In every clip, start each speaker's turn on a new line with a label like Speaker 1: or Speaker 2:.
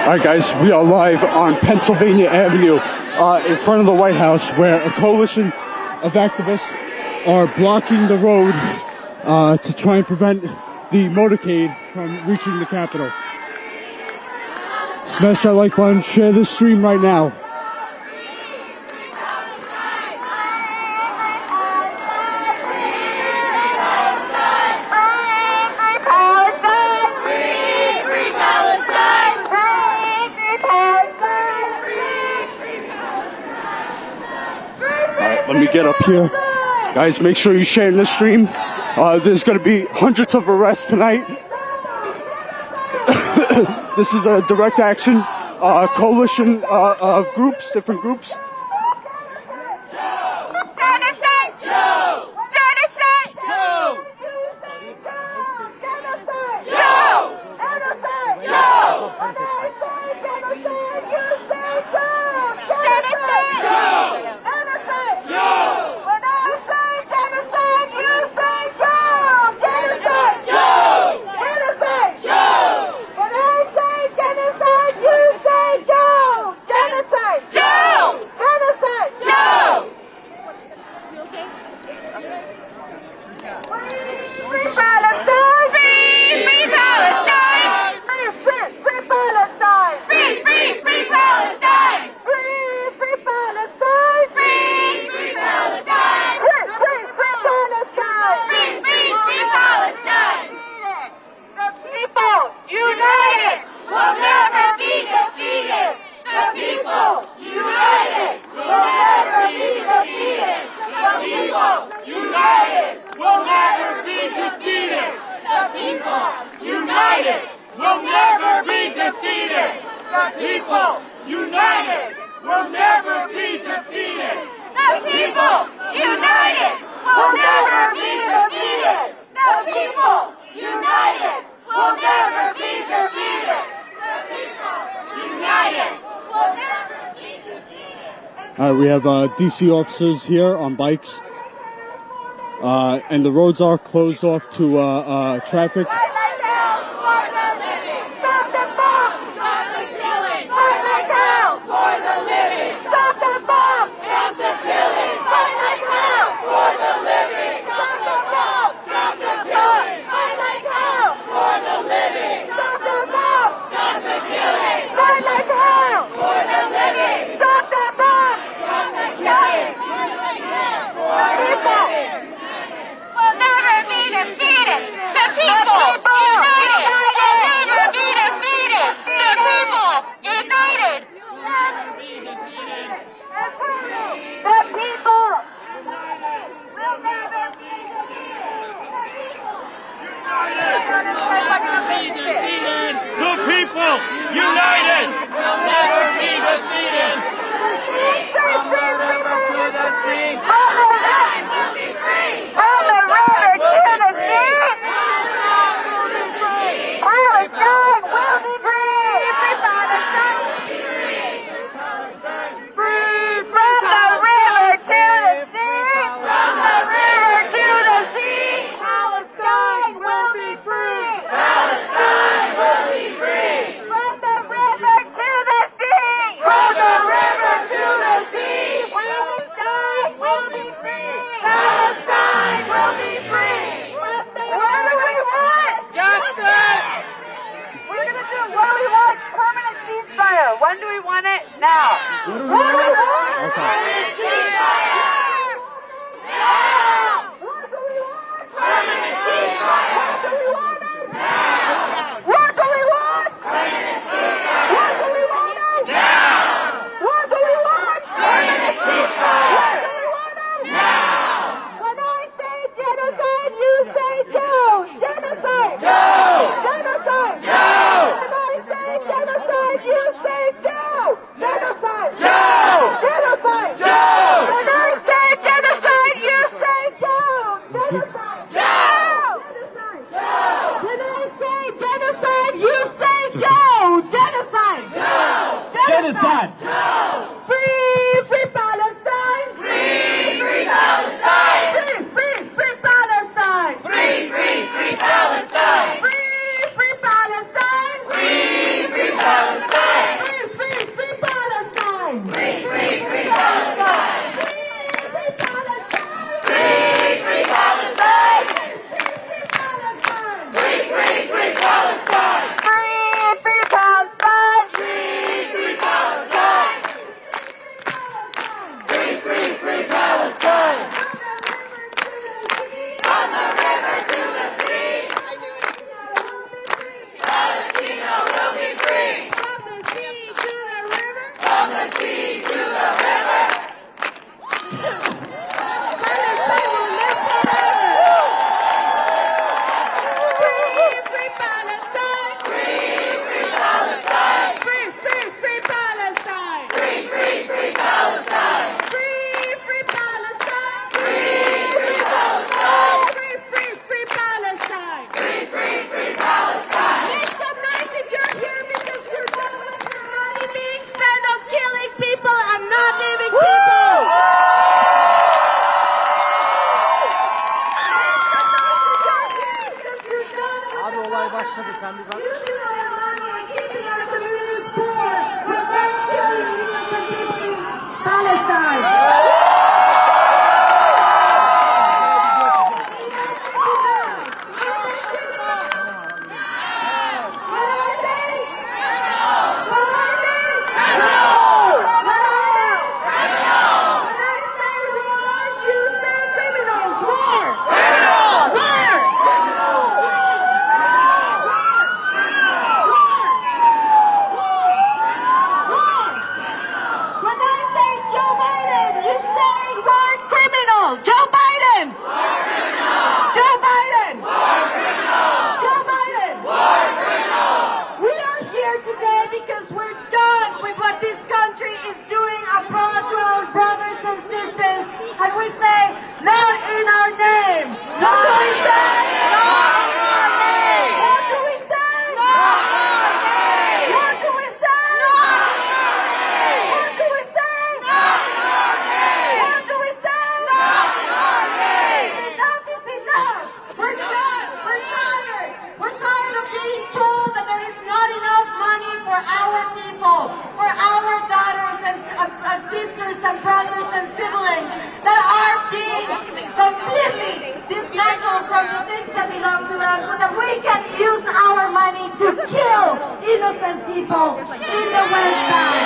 Speaker 1: Alright guys, we are live on Pennsylvania Avenue in front of the White House, where a coalition of activists are blocking the road to try and prevent the motorcade from reaching the Capitol. Smash that like button, share this stream right now. Let me get up here. Guys, make sure you share this stream. There's going to be hundreds of arrests tonight. This is a direct action coalition of groups, different groups. We have DC officers here on bikes, and the roads are closed off to traffic.
Speaker 2: When do we want it? Now. When do we want it? Permanent ceasefire! Now! What do we want? Permanent ceasefire! What do we want it? Now! What do we want? Permanent ceasefire! What do we want it? Now! What do we want? Permanent ceasefire! What do we want it? Now! When I say genocide, you say Joe! Genocide! Joe! Genocide! Joe! When I say genocide, you say Joe! Genocide! Joe! Genocide! Joe! When I say genocide, you say Joe! Genocide! Joe! Genocide! Joe! When I say genocide, you say Joe! Genocide! Joe! Genocide! Joe! Free Palestine! Free Palestine! Free Palestine! Free Palestine! Free using our money and keeping our communities poor. We're very killing innocent people in Palestine. Innocent people in the West Bank.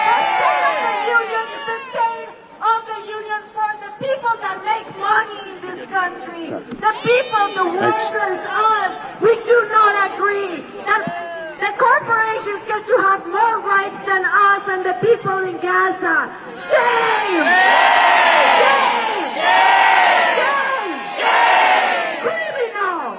Speaker 2: The state of the union is the state of the union for the people that make money in this country. The people, the workers, us, we do not agree that the corporations get to have more rights than us and the people in Gaza. Shame! Shame! Shame! Shame! Criminal!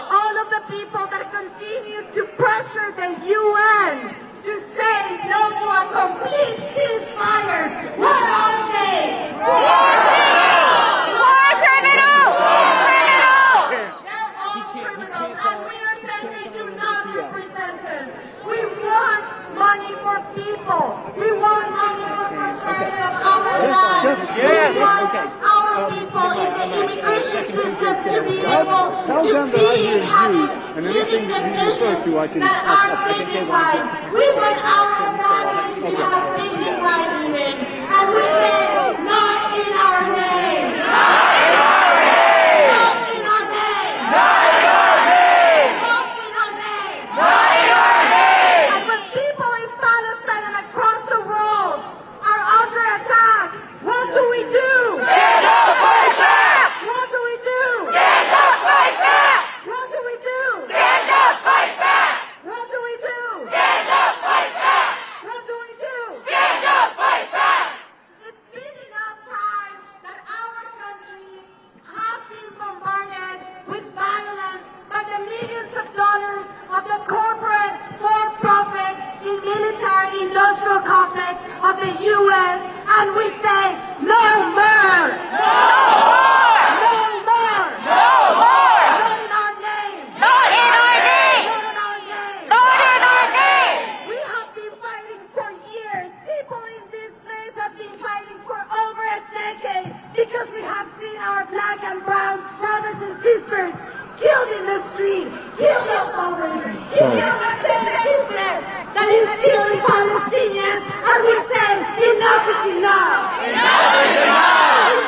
Speaker 2: All of the people that continue to pressure the UN to say no to a complete ceasefire. What are they? War criminals! War criminals! They're all criminals, and we are saying they do not represent us. We want money for people. We want money for prosperity of our lives.
Speaker 3: Yes.
Speaker 2: We want our people in the immigration system to be able to be happy, living conditions that are dignified. We want our families to have dignified living. And we say, not in our name. Not in our name. Not in our name. Not in our name. Not in our name. Not in our name. And when people in Palestine and across the world are under attack, what do we do? Stand up, fight back! What do we do? Stand up, fight back! What do we do? Stand up, fight back! What do we do? Stand up, fight back! What do we do? Stand up, fight back! It's been enough time that our countries have been bombarded with violence by the millions of dollars of the corporate for-profit military-industrial complex of the U.S. and we say, no more! No more! No more! No more! Not in our name! Not in our name! Not in our name! Not in our name! We have been fighting for years. People in this place have been fighting for over a decade because we have seen our black and brown brothers and sisters killed in the street, killed over, killed a system that is killing Palestinians, and we say, enough is enough! Enough is enough!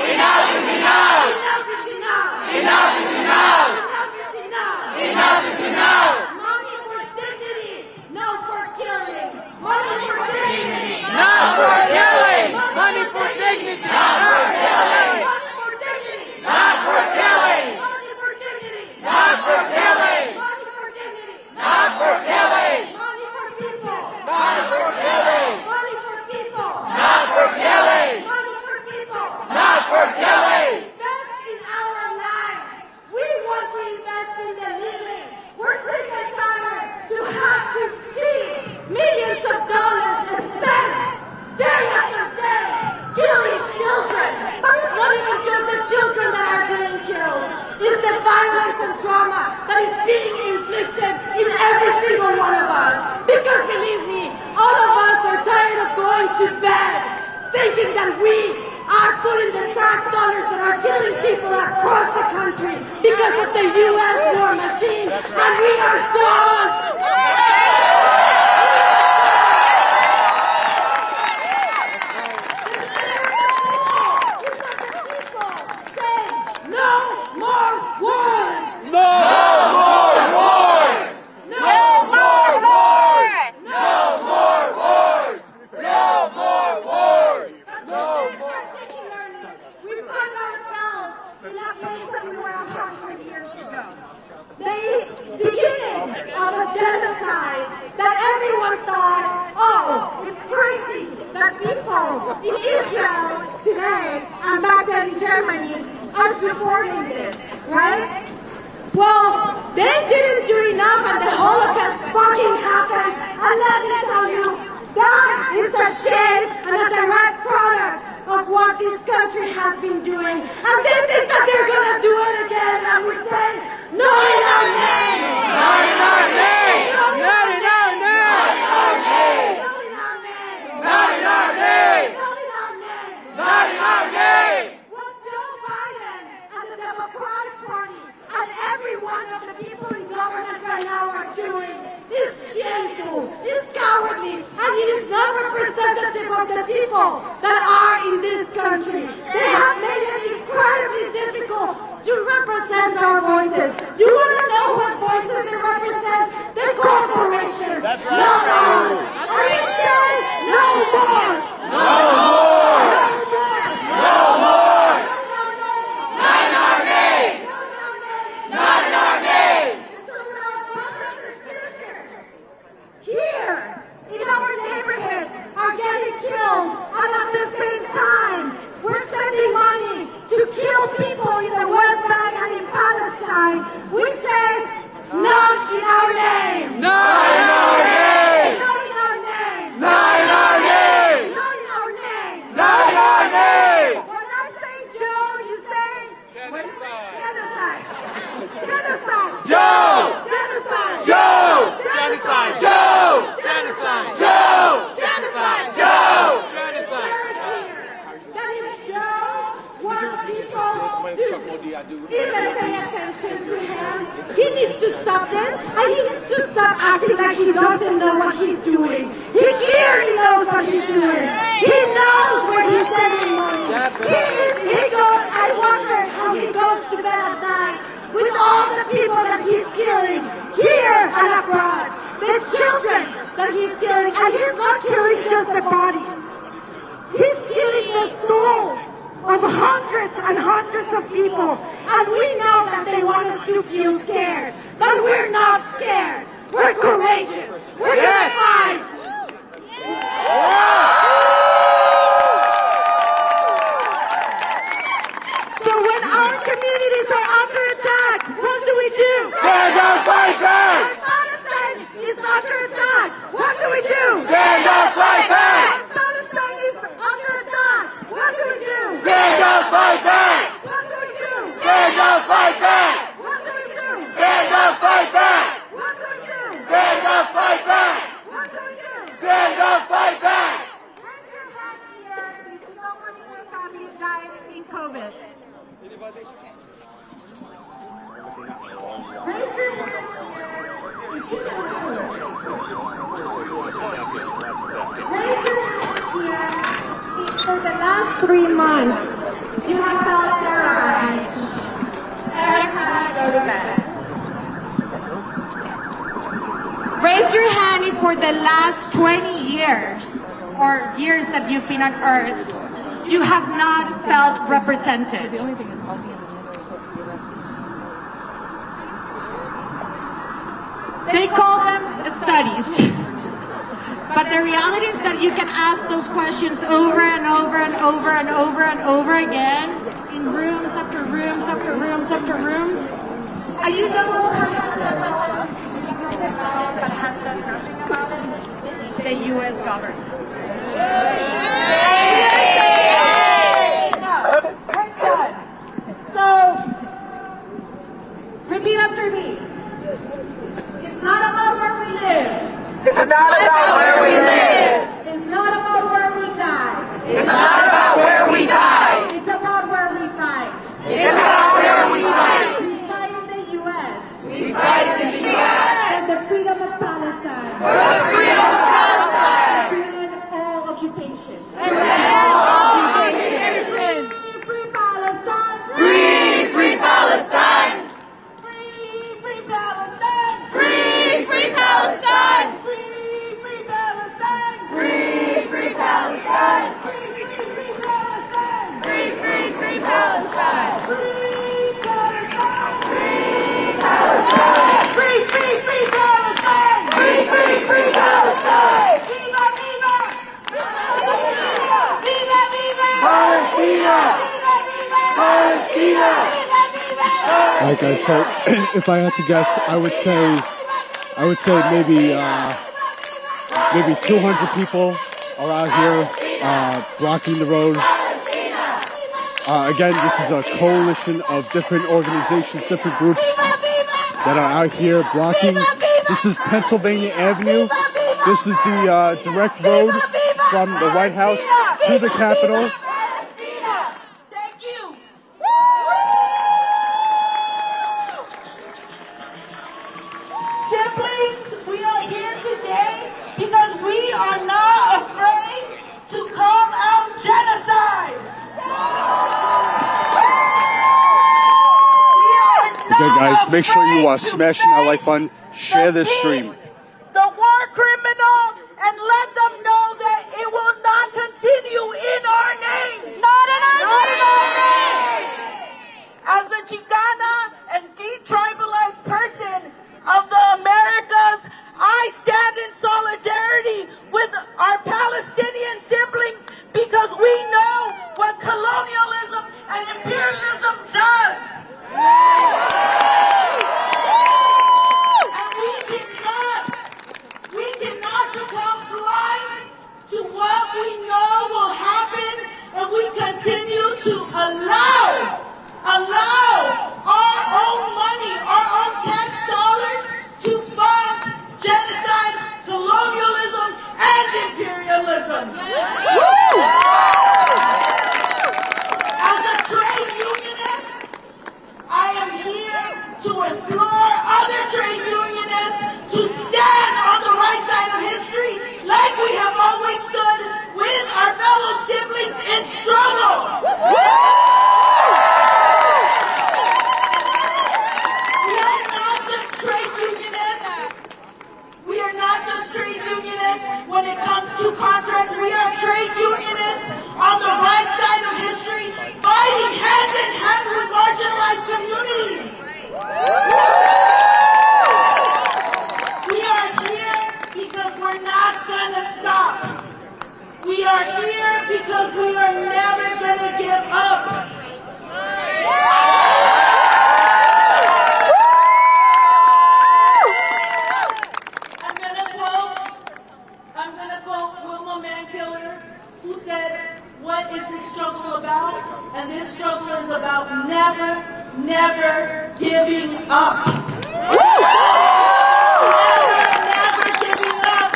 Speaker 2: Enough is enough! Enough is enough! Enough is enough! Enough is enough! Enough is enough! Enough is enough! Money for dignity, no for killing! Money for dignity,
Speaker 3: Not for killing! Money for dignity! Not for killing!
Speaker 2: money for dignity!
Speaker 3: Not for killing!
Speaker 2: Money for dignity!
Speaker 3: Not for killing!
Speaker 2: Money for dignity!
Speaker 3: Not for killing!
Speaker 2: Money for people!
Speaker 3: Not for killing!
Speaker 2: Money for people!
Speaker 3: Not for killing!
Speaker 2: Money for people!
Speaker 3: Not for killing!
Speaker 2: Invest in our lives. We want to invest in the living. We're sick and tired to have to see millions of dollars spent day after day killing children. But it's not even just the children that are being killed. It's the violence and trauma that is being inflicted in every single one of us. Because believe me, all of us are tired of going to bed thinking that we
Speaker 4: are putting the tax dollars that are killing people across the country because of the U.S. war machine, and we are done. Genocide that everyone thought, oh, it's crazy that people in Israel today and back then in Germany are supporting this, right? Well, they didn't do enough and the Holocaust fucking happened, and let me tell you, that is a shame and a direct product of what this country has been doing. And they think that they're gonna do it again, and we say, no in our name!
Speaker 3: Not in our name! Not in our name! Not in our name! Not in our name!
Speaker 4: What Joe Biden and the Democratic Party and every one of the people in government right now are doing is shameful, is cowardly, and it is not representative of the people that are in this country. They have made it incredibly difficult to represent our voices. You want to know what voices they represent? The corporations.
Speaker 3: That's right.
Speaker 4: No more. Are you saying no more?
Speaker 3: No more! No more! Not in our name! Not in our name!
Speaker 4: Here, in our neighborhoods, are getting killed, and at the same time, we're sending money to kill people in the West Bank and in Palestine. We say, not in our name!
Speaker 3: Not in our name!
Speaker 4: Not in our name!
Speaker 3: Not in our name!
Speaker 4: Not in our name!
Speaker 3: Not in our name!
Speaker 4: When I say Joe, you say
Speaker 3: Genocide.
Speaker 4: Genocide! Genocide!
Speaker 3: Joe!
Speaker 4: Genocide!
Speaker 3: Joe!
Speaker 4: Genocide!
Speaker 3: Joe!
Speaker 4: Genocide!
Speaker 3: Joe!
Speaker 4: Genocide!
Speaker 3: Joe!
Speaker 4: That is Joe wants people to even pay attention to him. He needs to stop this, and he needs to stop acting like he doesn't know what he's doing. He clearly knows what he's doing. He knows where he's sending money. He goes, I wonder how he goes to bed at night with all the people that he's killing here and abroad. The children that he's killing, and he's not killing just the bodies. He's killing the souls of hundreds and hundreds of people. And we know that they want us to feel scared. But we're not scared. We're courageous. We're gonna fight. So when our communities are under attack, what do we do?
Speaker 3: Stand up, fight back!
Speaker 4: Palestine is under attack. What do we do?
Speaker 3: Stand up, fight back!
Speaker 4: Palestine is under attack. What do we do?
Speaker 3: Stand up, fight back!
Speaker 4: What do we do?
Speaker 3: Stand up, fight back!
Speaker 4: What do we do?
Speaker 3: Stand up, fight back!
Speaker 4: What do we do?
Speaker 3: Stand up, fight back!
Speaker 4: What do we do?
Speaker 3: Stand up, fight back!
Speaker 4: Raise your hand here if someone in your family died in COVID. Raise your hand here if you know. Raise your hand here if for the last 3 months you have felt terrorized every time you go to bed. Raise your hand if for the last 20 years or years that you've been on Earth, you have not felt represented. They call them studies. But the reality is that you can ask those questions over and over and over and over and over again in rooms after rooms after rooms after rooms. And you know who has done something about it but has done nothing about it? The U.S. government. We're done. So, repeat after me. It's not about where we live.
Speaker 3: It's not about where we live.
Speaker 4: It's not about where we die.
Speaker 3: It's not about where we die.
Speaker 1: Alright guys, so if I had to guess, I would say maybe 200 people are out here blocking the road. Again, this is a coalition of different organizations, different groups that are out here blocking. This is Pennsylvania Avenue. This is the direct road from the White House to the Capitol.
Speaker 4: Thank you. Siblings, we are here today because we are not afraid to call out genocide.
Speaker 1: Okay guys, make sure you smash that like button, share this stream.
Speaker 4: The war criminal, and let them know that it will not continue in our name. Not in our name. As a Chicana and detribalized person of the Americas, I stand in solidarity with our Palestinian siblings because we know what colonialism and imperialism does. And we cannot become blind to what we know will happen if we continue to allow our own money, our own tax dollars to fund genocide, colonialism, and imperialism. As a trade unionist, I am here to implore other trade unionists to stand on the right side of history like we have always stood with our fellow siblings in struggle. We are not just trade unionists. We are not just trade unionists when it comes to contracts. We are trade unionists on the right side of history, fighting hand in hand with marginalized communities. We are here because we're not gonna stop. We are here because we are never gonna give up. I'm gonna quote Wilma Mankiller, who said, "What is this struggle about?" And this struggle is about never giving up. Never giving up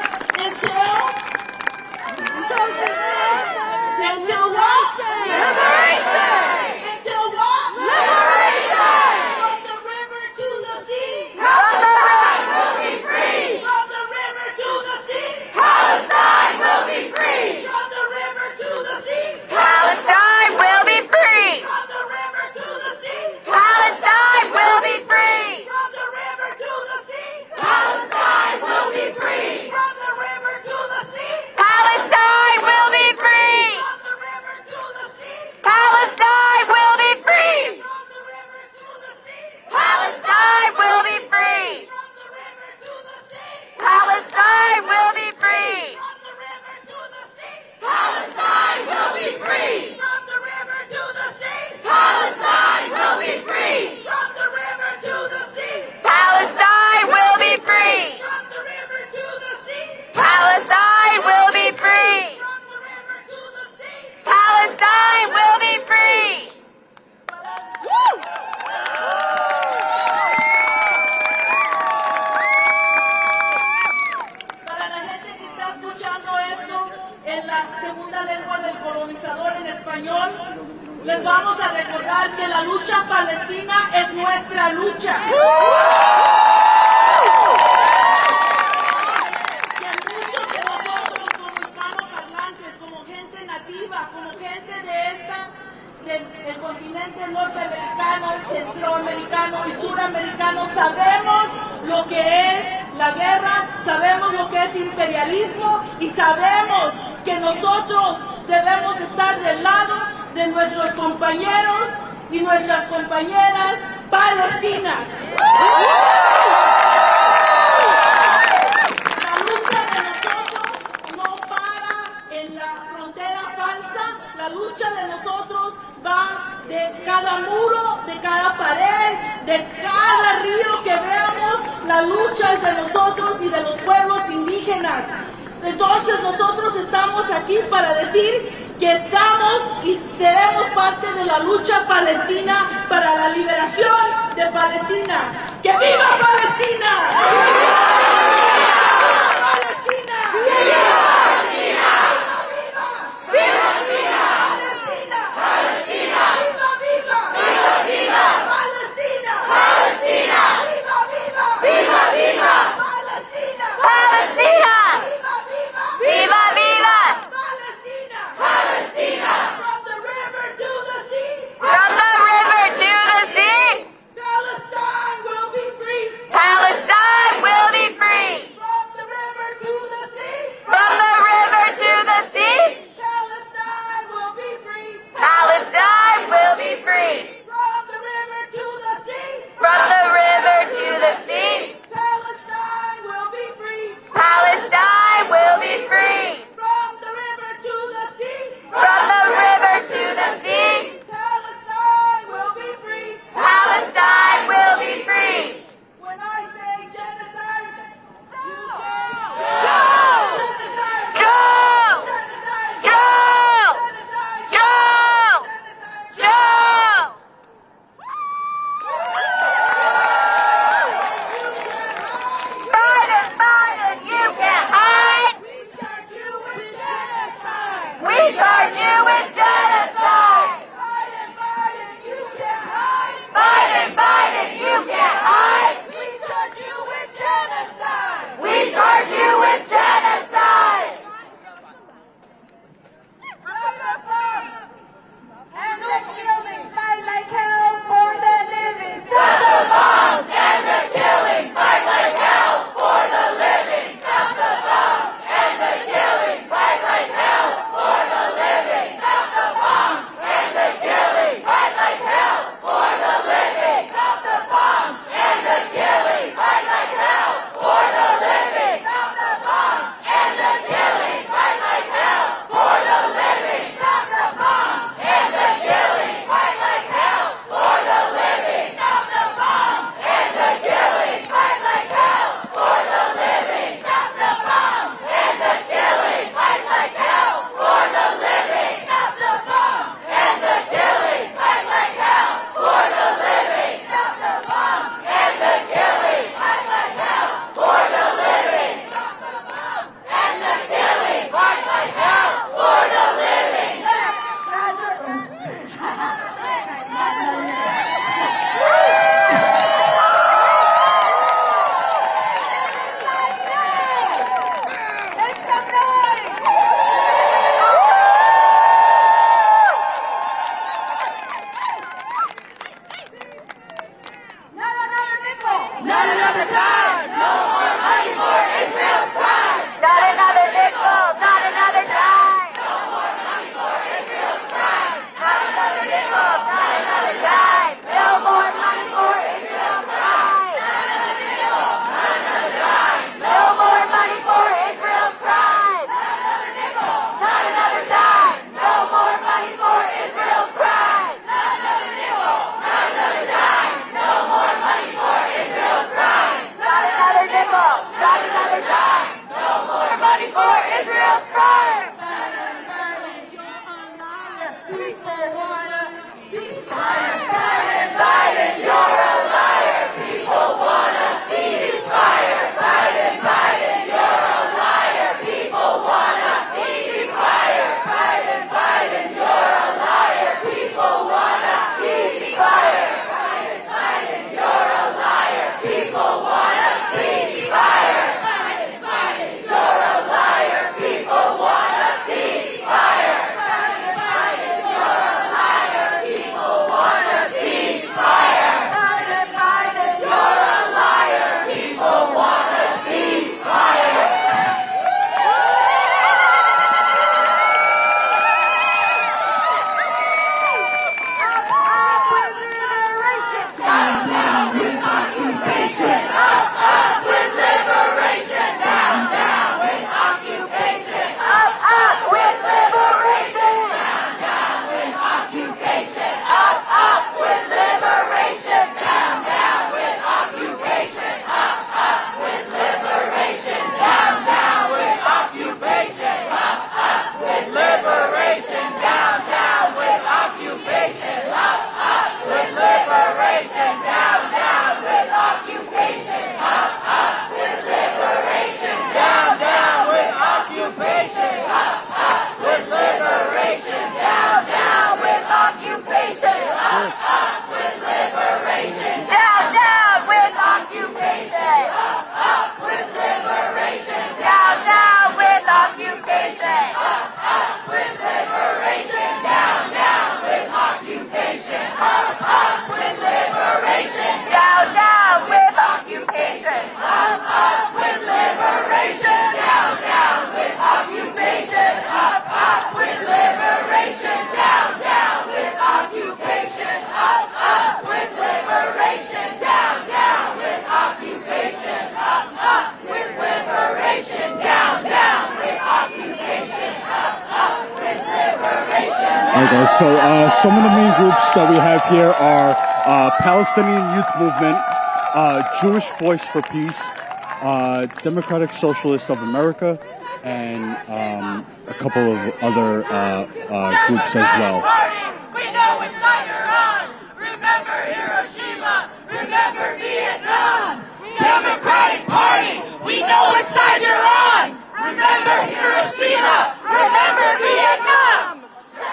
Speaker 4: until what? Liberation! Until what? Liberation! From the river to the sea. Palestine will be free. From the river to the sea. Palestine will be free. From the river to the sea.
Speaker 2: Palestine will be free.
Speaker 4: From the river to the sea.
Speaker 2: Palestine will be free.
Speaker 4: From the river to the sea.
Speaker 2: Palestine will be free.
Speaker 4: From the river to the sea.
Speaker 2: Palestine will be free.
Speaker 4: From the river to the sea.
Speaker 2: Palestine will be free.
Speaker 4: From the river to the sea.
Speaker 2: Palestine will be free.
Speaker 4: From the river to the sea.
Speaker 2: Palestine will be free.
Speaker 4: From the river to the sea.
Speaker 2: Palestine will be free.
Speaker 4: From the river to the sea.
Speaker 2: Palestine will be free.
Speaker 4: From the river to the sea.
Speaker 2: Palestine will be free.
Speaker 4: From the river to the sea.
Speaker 2: Palestine will be free.
Speaker 4: From the river to the sea.
Speaker 2: Palestine will be free.
Speaker 4: Para la gente que está escuchando esto en la segunda lengua del colonizador en español, les vamos a recordar que la lucha palestina es nuestra lucha. Que muchos de nosotros como hispanoparlantes, como gente nativa, como gente del continente norteamericano, centroamericano y suramericano, sabemos lo que es la guerra, sabemos lo que es imperialismo y sabemos que nosotros debemos estar del lado de nuestros compañeros y nuestras compañeras palestinas. La lucha de nosotros no para en la frontera falsa, la lucha de nosotros va de cada muro, de cada pared, de las luchas de nosotros y de los pueblos indígenas. Entonces nosotros estamos aquí para decir que estamos y seremos parte de la lucha palestina para la liberación de Palestina. ¡Que viva Palestina! ¡Viva Palestina! ¡Viva Palestina! ¡Viva! ¡Viva! ¡Palestina! ¡Palestina! ¡Viva, viva! ¡Viva, viva! ¡Palestina! ¡Palestina! ¡Viva, viva! ¡Viva, viva! ¡Palestina!
Speaker 2: Palestina!
Speaker 4: ¡Viva, viva!
Speaker 2: Viva, viva!
Speaker 4: Palestina! Palestina! From the river to the sea!
Speaker 2: From the river to the sea,
Speaker 4: Palestine will be free!
Speaker 2: Palestine will be free.
Speaker 4: From the river to the sea!
Speaker 2: From the river to the sea,
Speaker 4: Palestine will be free!
Speaker 2: Palestine will be free.
Speaker 4: From the river to the sea!
Speaker 2: From the river to the sea,
Speaker 4: Palestine will be free!
Speaker 2: Palestine will be free.
Speaker 4: From the river to the sea!
Speaker 2: From the river to the sea,
Speaker 4: Palestine will be free!
Speaker 2: Palestine will be free.
Speaker 4: When I say genocide, you say
Speaker 2: Go!
Speaker 4: genocide!
Speaker 2: Go!
Speaker 4: Genocide!
Speaker 2: Go!
Speaker 4: Genocide!
Speaker 2: Go!
Speaker 4: Genocide!
Speaker 2: Go! Biden, Biden, you can't hide.
Speaker 4: We charge you with genocide!
Speaker 2: We charge you with genocide.
Speaker 4: Biden, Biden, you can't hide!
Speaker 2: Biden, Biden, you can't hide.
Speaker 4: We charge you with genocide!
Speaker 2: We charge you with genocide.
Speaker 4: Stop the bombs and the killing! Fight like hell for the living! Stop the bombs and the killing! Fight like hell for the living! Stop the bombs and the killing! Fight like hell for the living! Stop the bombs and the killing! Fight like hell for the living! Stop the bombs and the killing! Fight like hell for the living! Stop the bombs and the killing! Fight like hell for the living! Stop the bombs and the killing! Fight like hell for the living! Stop the bombs and the killing! Fight like hell for the living! Stop the bombs and the killing! Fight like hell for the living! Stop the bombs and the killing! Fight like hell for the living! Stop the bombs and the killing! Fight like hell for the living! Stop the bombs and the killing! Fight like hell for the living!
Speaker 2: Not another dime. No more money for Israel's crime. Not another nickel. Not another dime. No more money for Israel's crime. Not another nickel. Not another dime. No more money for Israel's crime. Not another nickel. Not another dime. No more money for Israel's crime. Not another nickel. Not another dime. No more money for Israel's crime. Not another nickel. Not another dime. No more money for Israel's crime. Not another nickel.
Speaker 1: Alright guys, so some of the main groups that we have here are Palestinian Youth Movement, Jewish Voice for Peace, Democratic Socialists of America, and a couple of other groups as well.
Speaker 3: We know inside Iran. Remember Hiroshima. Remember Vietnam. Democratic Party. We know inside Iran. Remember Hiroshima. Remember Vietnam.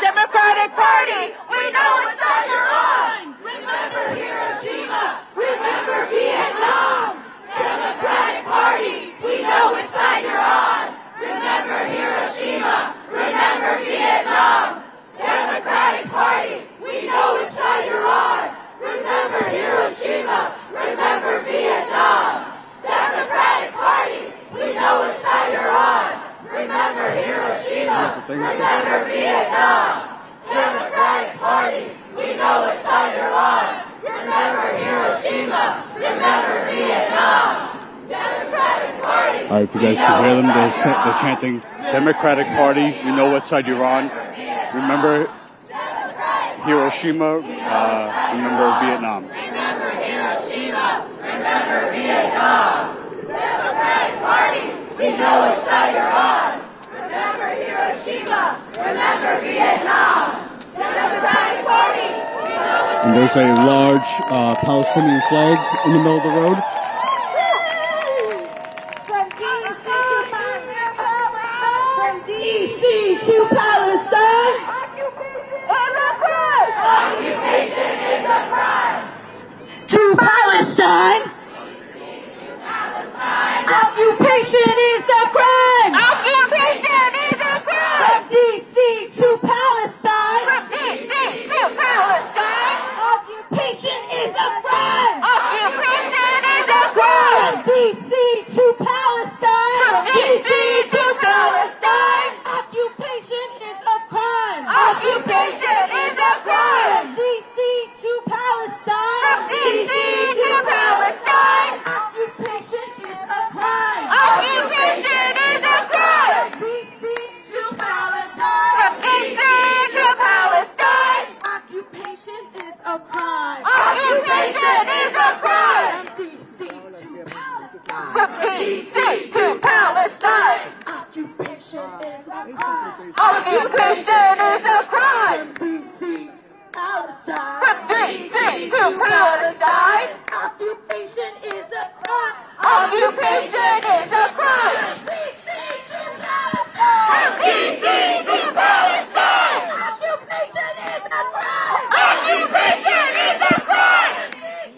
Speaker 3: Democratic Party. We know inside Iran. Remember Hiroshima. Remember Vietnam. Democratic Party. We know inside Iran. Remember Hiroshima. Remember Vietnam. Democratic Party. We know inside Iran. Remember Hiroshima. Remember Vietnam. Democratic Party. We know inside Iran. Remember Hiroshima. Remember Vietnam. Democratic Party. We know inside Iran. Remember Hiroshima. Remember Vietnam. Democratic Party.
Speaker 1: Alright, if you guys can hear them, they're chanting Democratic Party, we know what side you're on. Remember Hiroshima, remember Vietnam.
Speaker 3: Remember Hiroshima. Remember Vietnam. Democratic Party. We know inside Iran. Remember Hiroshima. Remember Vietnam. Democratic Party. We know
Speaker 1: And there's a large Palestinian flag in the middle of the road.
Speaker 4: From DC to Palestine.
Speaker 3: Occupation is a crime.
Speaker 4: To Palestine. Occupation is a crime.
Speaker 2: Occupation is a crime!
Speaker 4: From DC to Palestine.
Speaker 2: From DC to Palestine!
Speaker 4: Occupation is a crime.
Speaker 2: Occupation is a
Speaker 4: From
Speaker 2: crime!
Speaker 4: DC to Palestine.
Speaker 2: From DC to Palestine!
Speaker 4: Occupation is a crime.
Speaker 2: Occupation is a crime!
Speaker 4: From DC to Palestine.
Speaker 2: From DC to Palestine!
Speaker 4: Occupation is a crime.
Speaker 2: Occupation is a crime!
Speaker 4: DC to Palestine.
Speaker 2: From DC to Palestine!
Speaker 4: Occupation is a crime.
Speaker 2: Occupation is a crime!
Speaker 4: From DC to Palestine.
Speaker 2: From DC to Palestine!
Speaker 4: Occupation is a crime.
Speaker 2: Occupation is a crime!
Speaker 4: From DC to Palestine.
Speaker 2: From DC to Palestine!
Speaker 4: Occupation is a crime.
Speaker 2: Occupation is a crime!
Speaker 4: DC to Palestine.
Speaker 2: From DC to Palestine!
Speaker 4: Occupation is a crime.
Speaker 2: Occupation is a crime!
Speaker 4: DC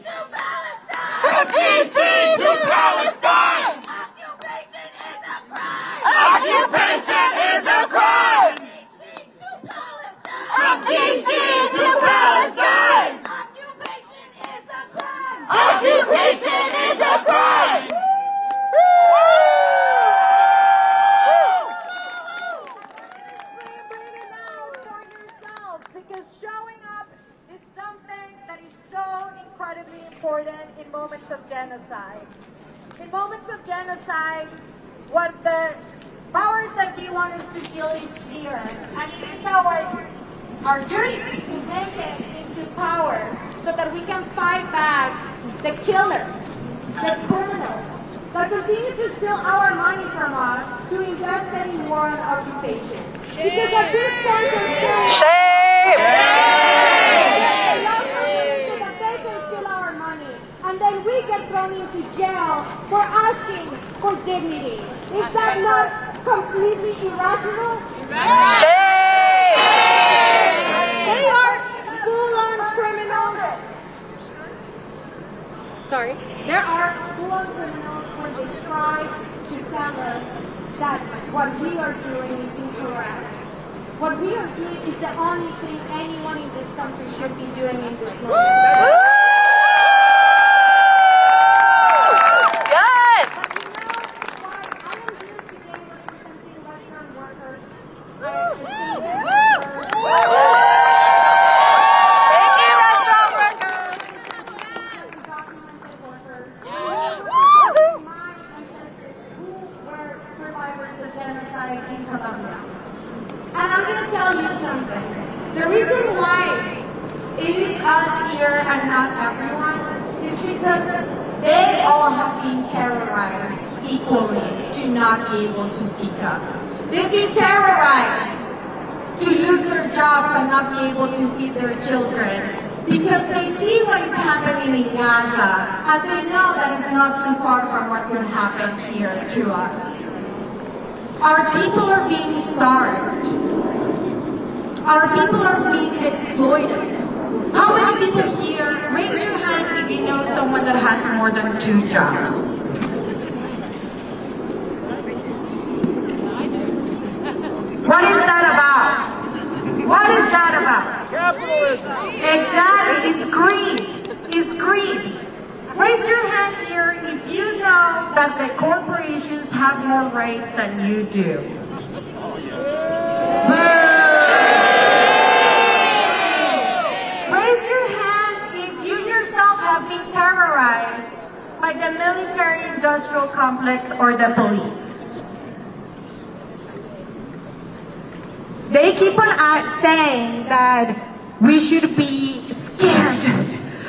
Speaker 4: to Palestine.
Speaker 2: From DC to Palestine!
Speaker 4: Occupation is a crime.
Speaker 2: Occupation is a crime! From DC to Palestine!
Speaker 4: Occupation is a crime.
Speaker 2: Occupation is a crime!
Speaker 5: Because showing up is something that is so incredibly important in moments of genocide. In moments of genocide, what the powers that be want us to feel is fear. And it is our duty to make it into power so that we can fight back the killers, the criminals, that continue to steal our money from us to invest it in war and occupation. Because at this point in time, so that they can steal our money, and then we get thrown into jail for asking for dignity. Is that not completely irrational? They are full-on criminals. Sorry? There are full-on criminals when they try to tell us that what we are doing is incorrect. What we are doing is the only thing anyone in this country should be doing in this moment.
Speaker 2: Good!
Speaker 5: But you know why I am here today representing restaurant workers,
Speaker 2: Thank you, restaurant workers!
Speaker 5: undocumented workers, my ancestors who were survivors of genocide in Colombia. And I'm going to tell you something. because they all have been terrorized equally to not be able to speak up. They've been terrorized to lose their jobs and not be able to feed their children because they see what is happening in Gaza and they know that it's not too far from what could happen here to us. Our people are being starved. Our people are being exploited. How many people here, raise your hand if you know someone that has more than 2 jobs? What is that about? What is that about?
Speaker 3: Capitalism.
Speaker 5: Exactly, it's greed. It's greed. Raise your hand here if you know that the corporations have more rights than you do. Raise your hand if you yourself have been terrorized by the military-industrial complex or the police. They keep on saying that we should be scared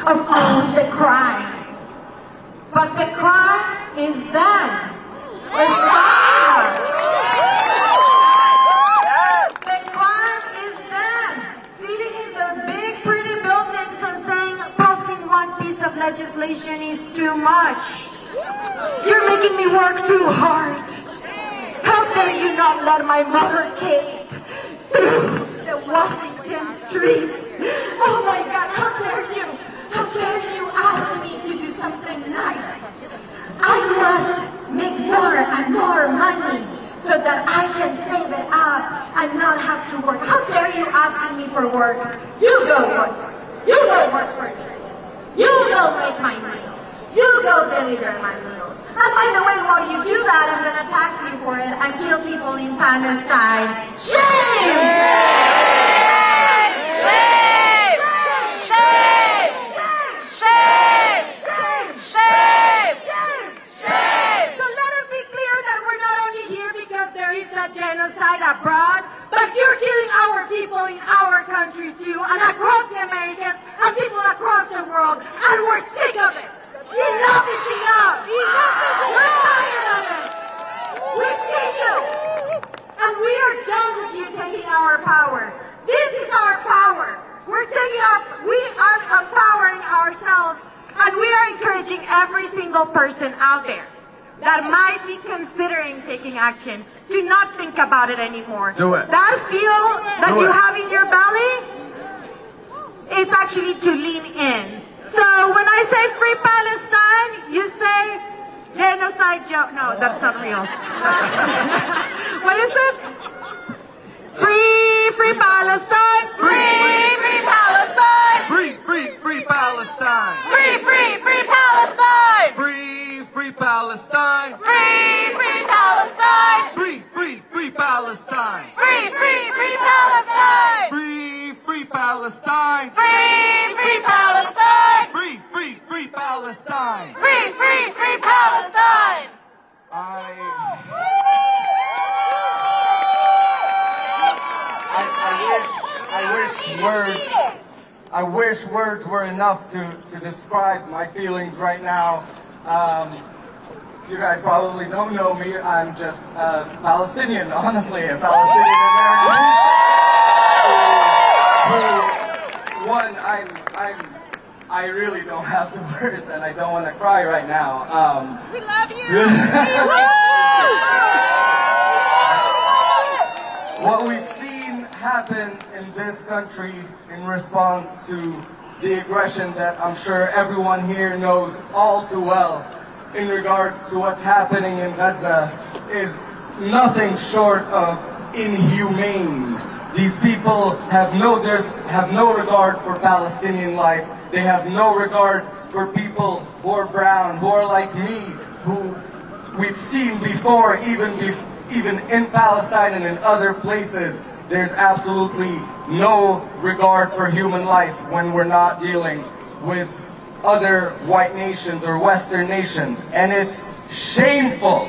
Speaker 5: of all the crime. But the crime is them. It's not us. The crime is them. Sitting in their big, pretty buildings and saying passing one piece of legislation is too much. You're making me work too hard. How dare you not let my motorcade through the Washington streets? Oh my God, how dare you? How dare you ask me to do something nice? I must make more and more money so that I can save it up and not have to work. How dare you asking me for work? You go work. You go work for me. You go make my meals. You go deliver my meals. And by the way, while you do that, I'm going to tax you for it and kill people in Palestine. Shame! Genocide abroad, but you're killing our people in our country too, and across the Americas, and people across the world, and we're sick of it. Enough is enough. We're tired of it. We see you, and we are done with you taking our power. This is our power. We are empowering ourselves, and we are encouraging every single person out there that might be considering taking action. Do not think about it anymore.
Speaker 3: Do it.
Speaker 5: That feel that you have in your belly, it's actually to lean in. So when I say free Palestine, you say genocide. No, that's not real. What is it? Free Palestine.
Speaker 2: Free Palestine!
Speaker 3: Free Palestine.
Speaker 2: Free Palestine!
Speaker 3: Free Palestine.
Speaker 2: Free Palestine!
Speaker 3: Free Palestine.
Speaker 2: Free Palestine!
Speaker 3: Free Palestine.
Speaker 2: Free Palestine!
Speaker 3: Free Palestine.
Speaker 2: Free Palestine!
Speaker 6: I wish words were enough to describe my feelings right now. You guys probably don't know me. I'm just a Palestinian, honestly, a Palestinian American. I really don't have the words, and I don't want to cry right now.
Speaker 2: We love you!
Speaker 6: What we've seen happen in this country in response to the aggression that I'm sure everyone here knows all too well in regards to what's happening in Gaza is nothing short of inhumane. These people have no regard for Palestinian life. They have no regard for people who are brown, who are like me, who we've seen before, even in Palestine and in other places. There's absolutely no regard for human life when we're not dealing with other white nations or Western nations. And it's shameful.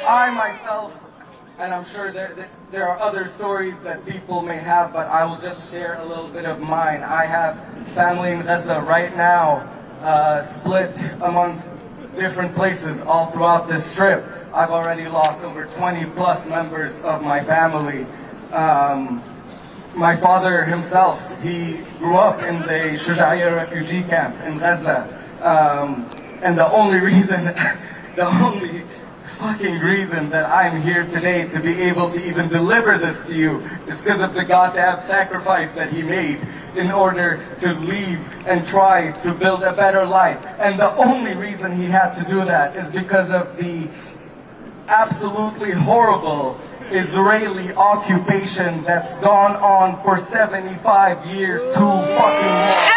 Speaker 6: I myself and I'm sure there are other stories that people may have, but I will just share a little bit of mine. I have family in Gaza right now, split amongst different places all throughout this strip. I've already lost over 20 plus members of my family. My father himself, he grew up in the Shujaiya refugee camp in Gaza. And the only reason, the only fucking reason that I'm here today to be able to even deliver this to you is because of the goddamn sacrifice that he made in order to leave and try to build a better life. And the only reason he had to do that is because of the absolutely horrible Israeli occupation that's gone on for 75 years too fucking long.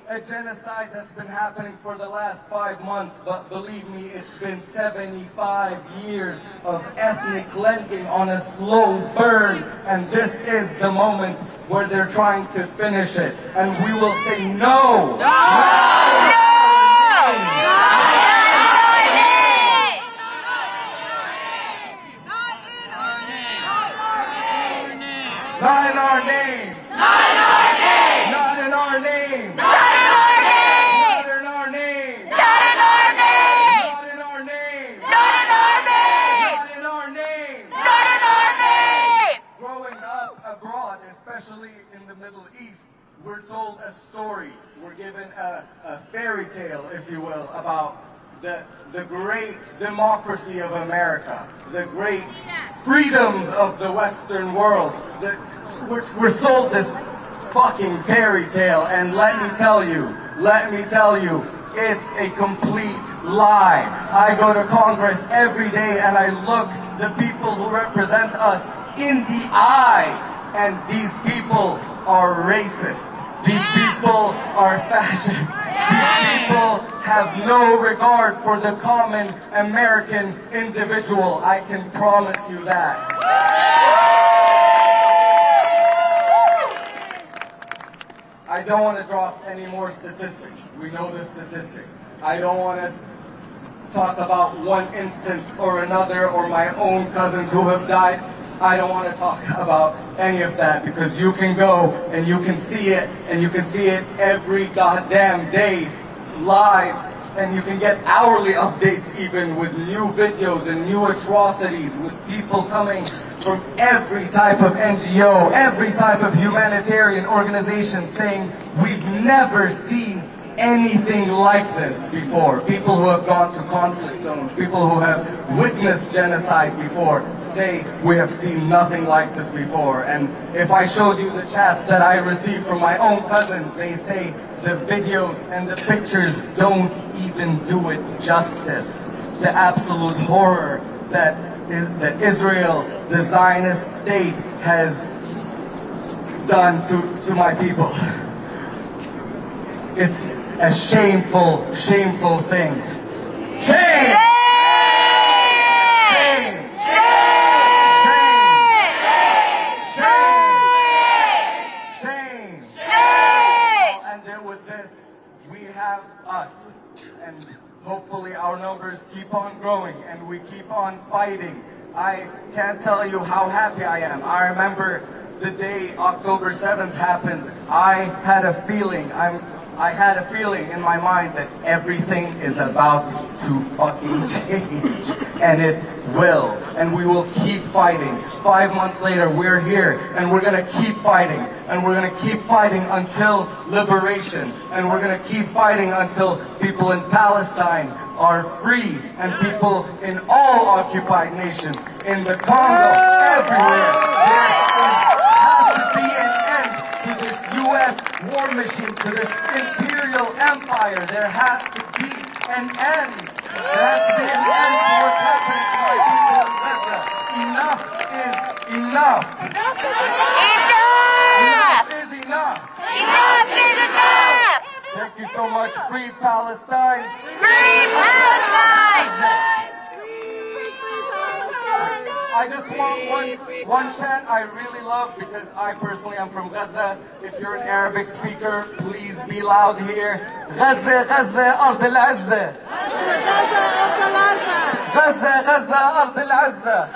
Speaker 6: A genocide that's been happening for the last 5 months, but believe me, it's been 75 years of ethnic cleansing on a slow burn, and this is the moment where they're trying to finish it, and we will say no! Not in our name! Not in our name! Not in our name! Not in our name! Not in our name! Not in our name! Not in our name! Not in our name! Not in our name! Not in our name! Growing up abroad, especially in the Middle East, we're told a story. We're given a fairy tale, if you will, about the great democracy of America, the great freedoms of the Western world. We're sold this fucking fairy tale, and let me tell you, it's a complete lie. I go to Congress every day and I look the people who represent us in the eye, and these people are racist. These people are fascist. These people have no regard for the common American individual. I can promise you that. I don't want to drop any more statistics. We know the statistics. I don't want to talk about one instance or another or my own cousins who have died. I don't want to talk about any of that, because you can go and you can see it, and you can see it every goddamn day live, and you can get hourly updates even with new videos and new atrocities, with people coming from every type of NGO, every type of humanitarian organization saying we've never seen anything like this before. People who have gone to conflict zones, people who have witnessed genocide before, say we have seen nothing like this before. And if I showed you the chats that I received from my own cousins, they say the videos and the pictures don't even do it justice. The absolute horror that Israel, the Zionist state, has done to my people. It's a shameful, shameful thing. Shame! Shame! Shame! Shame! I'll end it with this. We have us, and hopefully our numbers keep on growing and we keep on fighting. I can't tell you how happy I am. I remember the day October 7th happened. I had a feeling in my mind that everything is about to fucking change, and it will, and we will keep fighting. 5 months later, we're here, and we're gonna keep fighting, and we're gonna keep fighting until liberation, and we're gonna keep fighting until people in Palestine are free, and people in all occupied nations, in the Congo, everywhere. There has to be an end to this U.S. war machine, to this imperial empire. There has to be an end. There has to be an end to what's happening to my people in Gaza. Enough is enough. Enough is enough. Enough is enough. Thank you so much. Free Palestine. Free Palestine. Free Palestine. I just want one chant I really love because I personally am from Gaza. If you're an Arabic speaker, please be loud here. Gaza, Gaza, Ard al-Azza. Gaza, Gaza, Ard al-Azza.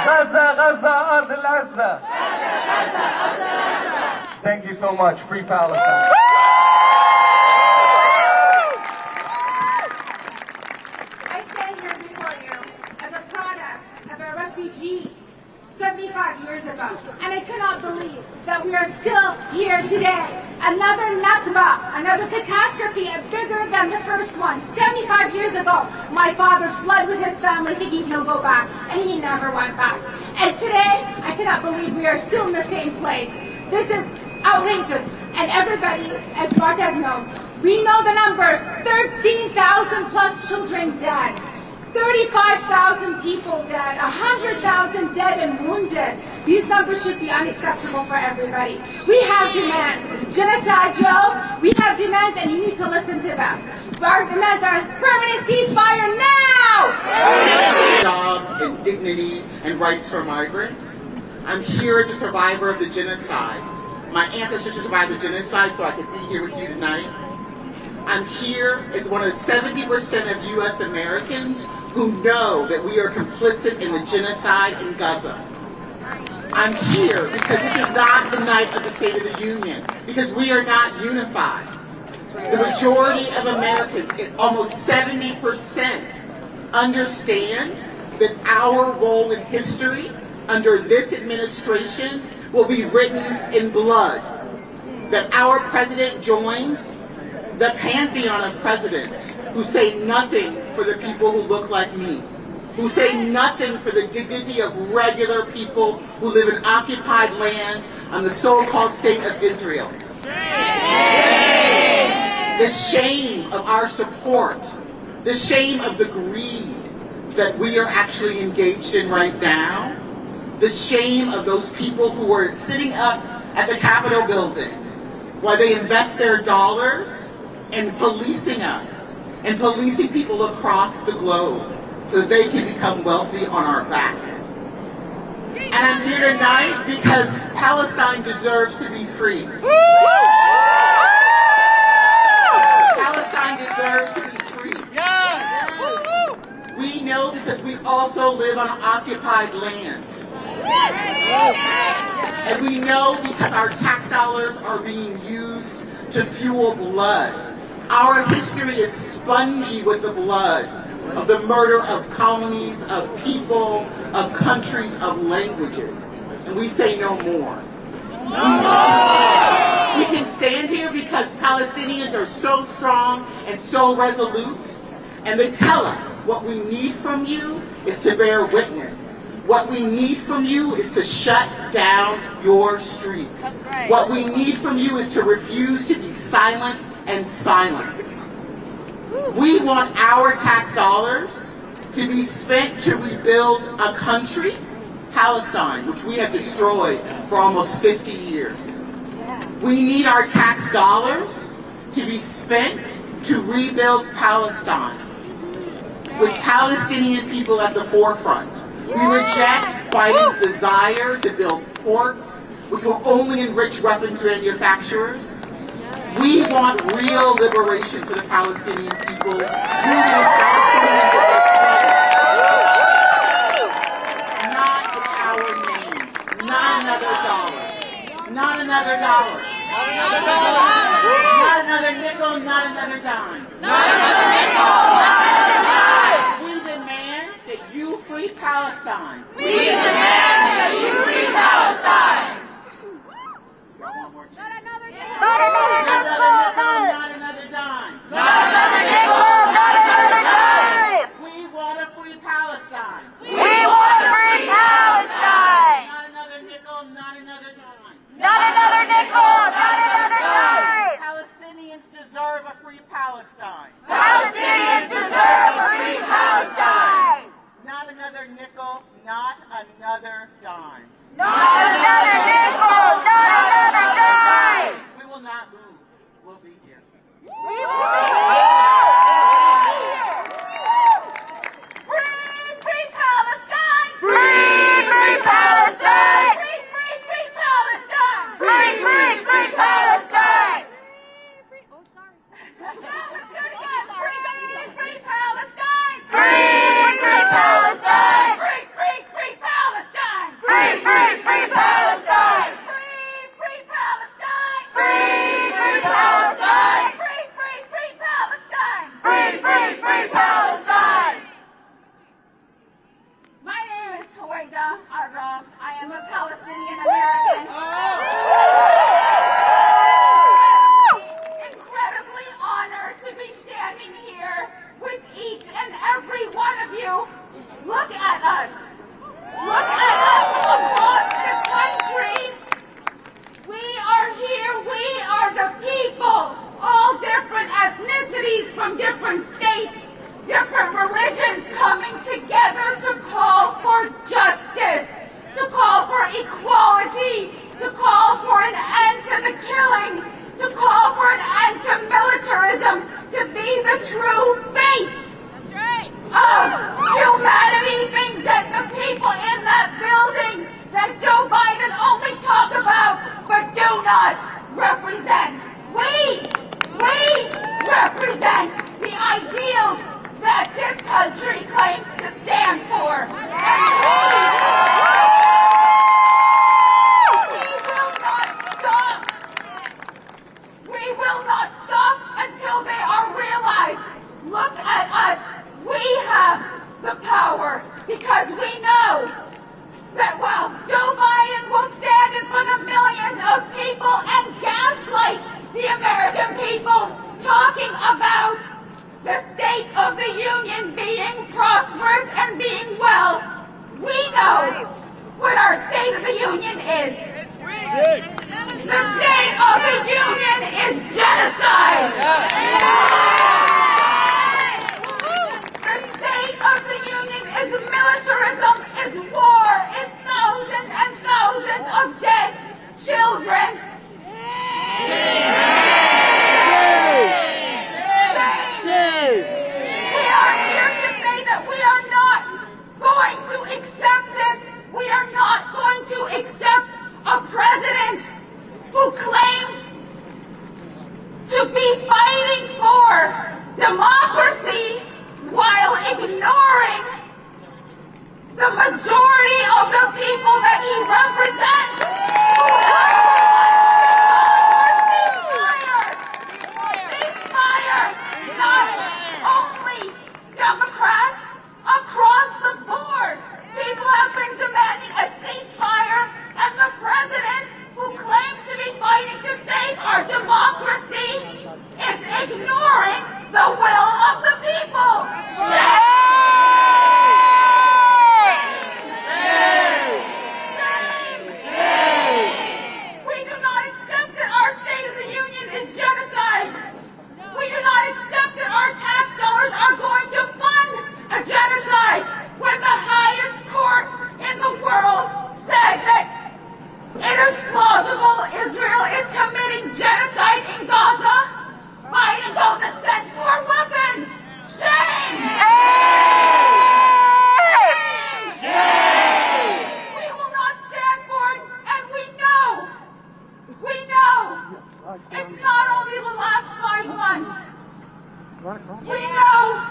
Speaker 6: Gaza, Gaza, Ard al-Azza. Thank you so much. Free Palestine.
Speaker 7: I stand here before you as a product of a refugee 75 years ago, and I cannot believe that we are still here today. Another Nakba, another catastrophe bigger than the first one. 75 years ago, my father fled with his family thinking he'll go back, and he never went back. And today, I cannot believe we are still in the same place. This is outrageous, and everybody, as Bartez knows, we know the numbers. 13,000 plus children dead. 35,000 people dead, 100,000 dead and wounded. These numbers should be unacceptable for everybody. We have demands. Genocide, Joe, we have demands and you need to listen to them. Our demands are permanent ceasefire now!
Speaker 8: Jobs and dignity and rights for migrants. I'm here as a survivor of the genocides. My ancestors survived the genocide, so I could be here with you tonight. I'm here as one of 70% of U.S. Americans who know that we are complicit in the genocide in Gaza. I'm here because this is not the night of the State of the Union, because we are not unified. The majority of Americans, almost 70%, understand that our role in history under this administration will be written in blood, that our president joins the pantheon of presidents who say nothing for the people who look like me, who say nothing for the dignity of regular people who live in occupied land on the so-called state of Israel. The shame of our support, the shame of the greed that we are actually engaged in right now, the shame of those people who are sitting up at the Capitol building while they invest their dollars in policing us and policing people across the globe so that they can become wealthy on our backs. And I'm here tonight because Palestine deserves to be free. Palestine deserves to be free. We know because we also live on occupied land. And we know because our tax dollars are being used to fuel blood. Our history is spongy with the blood of the murder of colonies, of people, of countries, of languages. And we say no more. We can stand here because Palestinians are so strong and so resolute, and they tell us what we need from you is to bear witness. What we need from you is to shut down your streets. Right. What we need from you is to refuse to be silent and silenced. We want our tax dollars to be spent to rebuild a country, Palestine, which we have destroyed for almost 50 years. We need our tax dollars to be spent to rebuild Palestine, with Palestinian people at the forefront. We reject Biden's desire to build ports, which will only enrich weapons manufacturers. We want real liberation for the Palestinian people, rooted in Palestinian not in our name, not another dollar, not another dollar, not another nickel, not another dime. Not another nickel, not another dime. We demand that you free Palestine.
Speaker 2: We demand that you free Palestine.
Speaker 5: Not another nickel.
Speaker 2: Not another nickel.
Speaker 5: Not another dime.
Speaker 2: Not another nickel. Not another dime.
Speaker 8: We want to free Palestine.
Speaker 2: We want to free Palestine.
Speaker 8: Not another nickel, not another dime.
Speaker 2: Not another nickel. Not another dime.
Speaker 8: Palestinians deserve a free Palestine.
Speaker 2: Palestinians deserve a free Palestine.
Speaker 8: Not another nickel, not another dime.
Speaker 2: Not another nickel. Not another dime.
Speaker 8: We will not move. We'll be here.
Speaker 2: We will be here. Free Palestine.
Speaker 7: Weda Araf. I am a Palestinian American. Incredibly honored to be standing here with each and every one of you. Look at us. Look at us across the country. We are here. We are the people. All different ethnicities from different states, different religions coming together to call for justice, to call for equality, to call for an end to the killing, to call for an end to militarism, to be the true face of humanity, things that the people in that building that Joe Biden only talk about but do not represent. We represent the ideals that this country claims to stand for. And we will not stop. We will not stop until they are realized. Look at us. We have the power because we know that while Joe Biden will stand in front of millions of people and gaslight the American people, talking about the state of the union being prosperous and being well, we know what our state of the union is. The state of the union is genocide. The state of the union is militarism, is war, is thousands and thousands of dead children. We are here to say that we are not going to accept this. We are not going to accept a president who claims to be fighting for democracy while ignoring the majority of the people that he represents. Ceasefire! Not only Democrats, across the board, people have been demanding a ceasefire, and the president, who claims to be fighting to save our democracy, is ignoring the will of the people. Shame! We do not accept that our State of the Union is genocide. We do not accept that our tax dollars are going to fund a genocide when the highest court in the world said that it is plausible Israel is committing genocide in Gaza. Biden goes and sends more weapons. Shame! Shame! We will not stand for it, and we know it's not only the last 5 months. We know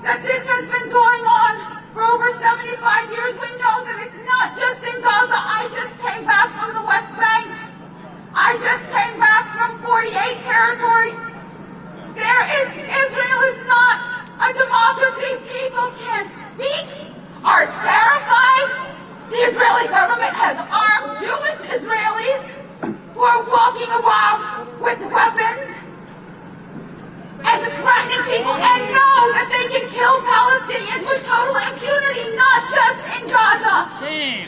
Speaker 7: that this has been going on for over 75 years. We know that it's not just in Gaza. I just came back from the West Bank. I just came back from 48 territories. Israel is not a democracy. People can't speak, are terrified. The Israeli government has armed Jewish Israelis who are walking around with weapons and threatening people and know that they can kill Palestinians with total impunity, not just in Gaza.
Speaker 3: Shame.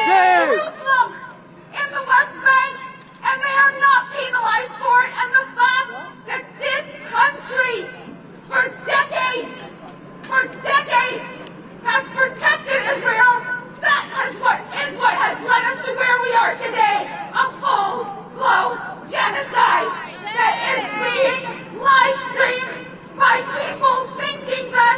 Speaker 7: Jerusalem, in the West Bank, and they are not penalized for it. And the fact that this country, for decades, has protected Israel, that is what has led us to where we are today, a full-blown genocide that is being live streamed by people thinking that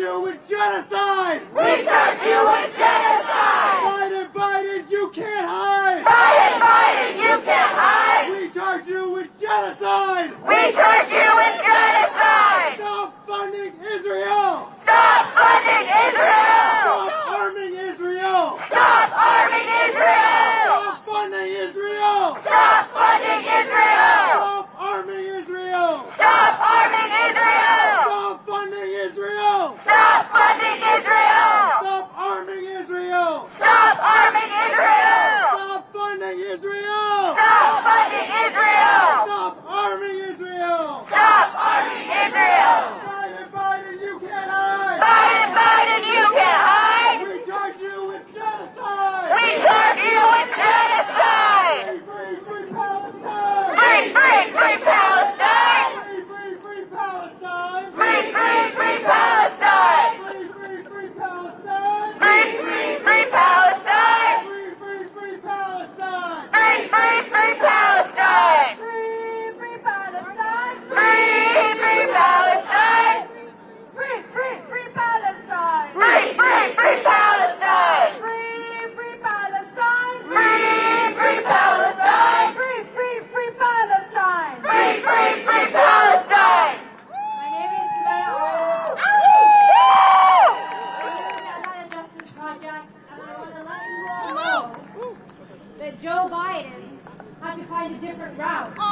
Speaker 3: you with genocide!
Speaker 2: We charge you with genocide!
Speaker 3: Biden, you can't hide!
Speaker 2: Biden, you can't hide!
Speaker 3: We charge you with genocide!
Speaker 2: We charge you with genocide!
Speaker 3: Stop funding Israel!
Speaker 2: Stop funding Israel!
Speaker 3: Stop arming Israel!
Speaker 2: Stop arming Israel!
Speaker 3: Stop funding Israel!
Speaker 2: Stop funding Israel!
Speaker 3: Stop arming Israel!
Speaker 2: Stop arming Israel!
Speaker 3: Stop funding Israel!
Speaker 2: Stop funding Israel!
Speaker 3: Stop arming Israel!
Speaker 2: Stop arming Israel!
Speaker 3: Stop funding Israel!
Speaker 2: Stop funding Israel!
Speaker 3: Stop arming Israel!
Speaker 2: Stop arming Israel!
Speaker 3: Biden, you can't hide!
Speaker 2: Biden, you can't hide!
Speaker 3: We charge you with genocide!
Speaker 2: We charge you with genocide!
Speaker 3: Free Palestine!
Speaker 2: Free Palestine!
Speaker 3: Free Palestine!
Speaker 2: Free Palestine!
Speaker 3: Free Palestine!
Speaker 2: Free Palestine!
Speaker 3: Free Palestine!
Speaker 2: Free Palestine!
Speaker 5: Free Palestine!
Speaker 2: Free Palestine!
Speaker 5: Free Palestine!
Speaker 2: Free Palestine!
Speaker 5: Free Palestine!
Speaker 2: Free Palestine!
Speaker 5: Free Palestine!
Speaker 2: Free Palestine!
Speaker 4: My name is Samaya Arnold. I'm the Justice Project, and I want to let you all know that Joe Biden had to find a different route. And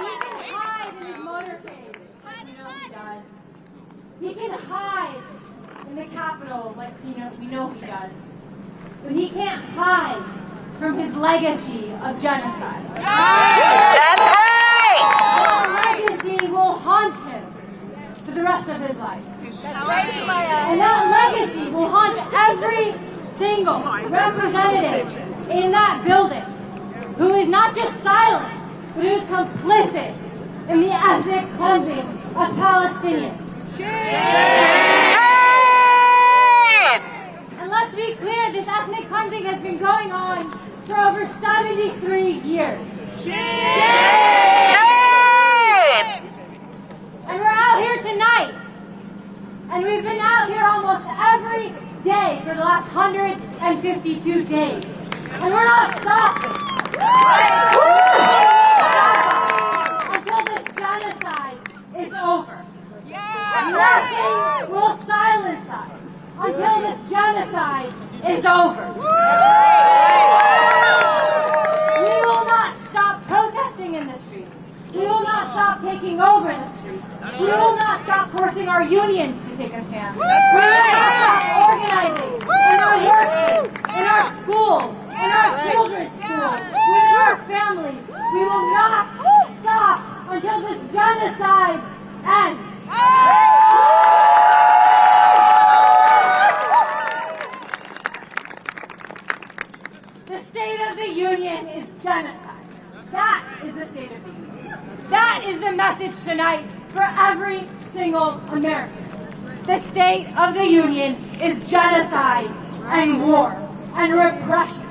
Speaker 4: he can hide in his motorcade, like you know he does. He can hide in the Capitol, like we know he does. But he can't hide from his legacy of genocide.
Speaker 2: That's right!
Speaker 4: That legacy will haunt him for the rest of his life. And that legacy will haunt every single representative in that building who is not just silent, but who is complicit in the ethnic cleansing of Palestinians. And let's be clear, this ethnic cleansing has been going on for over 73 years. And we're out here tonight. And we've been out here almost every day for the last 152 days. And we're not stopping. Until this genocide is over. Nothing will silence us until this genocide is over. We will not stop protesting in the streets. We will not stop taking over the streets. We will not stop forcing our unions to take a stand. We will not stop organizing in our workplace, in our schools, in our children's schools, within our families. We will not stop until this genocide ends. The State of the Union is genocide. That is the State of the Union. That is the message tonight for every single American. The State of the Union is genocide and war and repression.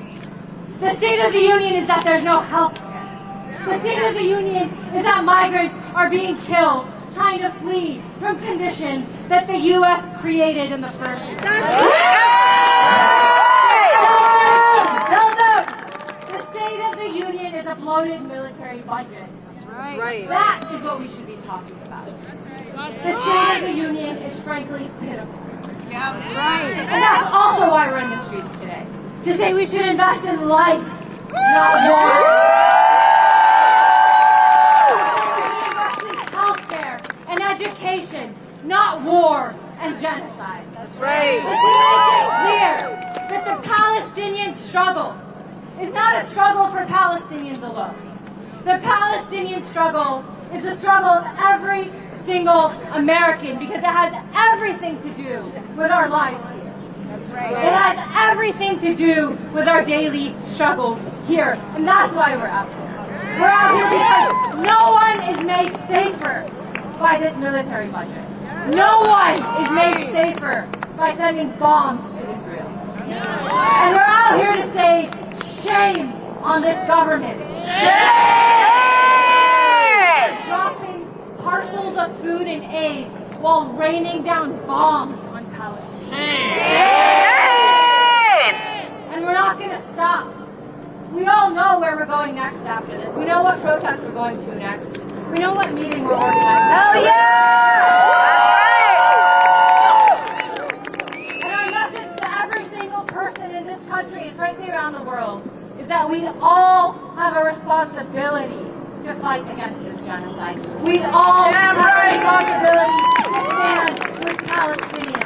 Speaker 4: The State of the Union is that there's no health care. The State of the Union is that migrants are being killed trying to flee from conditions that the U.S. created in the first place. The State of the Union is a bloated military budget. That is what we should be talking about. The State of the Union is frankly pitiful. And that's also why we're in the streets today. To say we should invest in life, not war. We should invest in healthcare and education, not war and genocide. That's right. But to make it clear that the Palestinian struggle is not a struggle for Palestinians alone. The Palestinian struggle is the struggle of every single American because it has everything to do with our lives here. That's right. It has everything to do with our daily struggles here, and that's why we're out here. We're out here because no one is made safer by this military budget. No one is made safer by sending bombs to Israel. And we're out here to say, shame on this government. Shame! while raining down bombs on Palestine. And we're not going to stop. We all know where we're going next after this. We know what protest we're going to next. We know what meeting we're organizing.
Speaker 2: Hell
Speaker 4: And our message to every single person in this country and frankly around the world is that we all have a responsibility to fight against this genocide. We all have a responsibility to stand with Palestinians.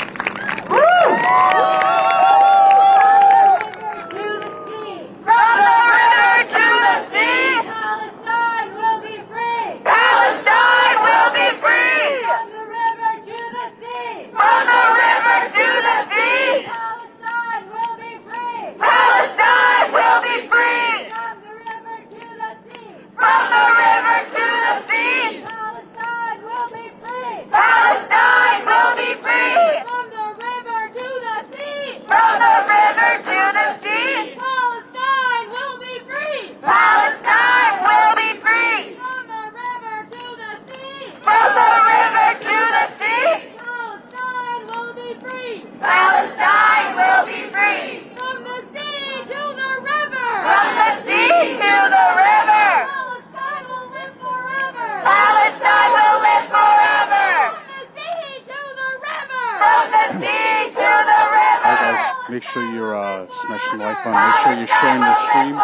Speaker 2: From the river to the sea,
Speaker 4: Palestine will be free.
Speaker 2: Palestine will be free.
Speaker 4: From the river to the sea.
Speaker 2: From the river to the sea,
Speaker 4: Palestine will be free.
Speaker 2: Palestine will be free.
Speaker 4: From the river to the sea.
Speaker 2: From the river to the sea,
Speaker 4: Palestine will be free.
Speaker 2: Palestine will be free.
Speaker 4: From the river to the sea.
Speaker 2: From the river to the sea,
Speaker 4: Palestine will be free.
Speaker 2: Palestine will be free.
Speaker 4: From the river to the sea.
Speaker 2: From the river to the sea,
Speaker 4: Palestine will be free.
Speaker 2: Palestine will be free.
Speaker 4: From the sea to the river.
Speaker 2: From the sea to the river,
Speaker 4: Palestine will live forever.
Speaker 2: Palestine will live forever.
Speaker 4: From the sea to the river.
Speaker 2: From the sea to the river.
Speaker 1: Hi guys, make sure you're smashing the like button. Make sure you're sharing the stream.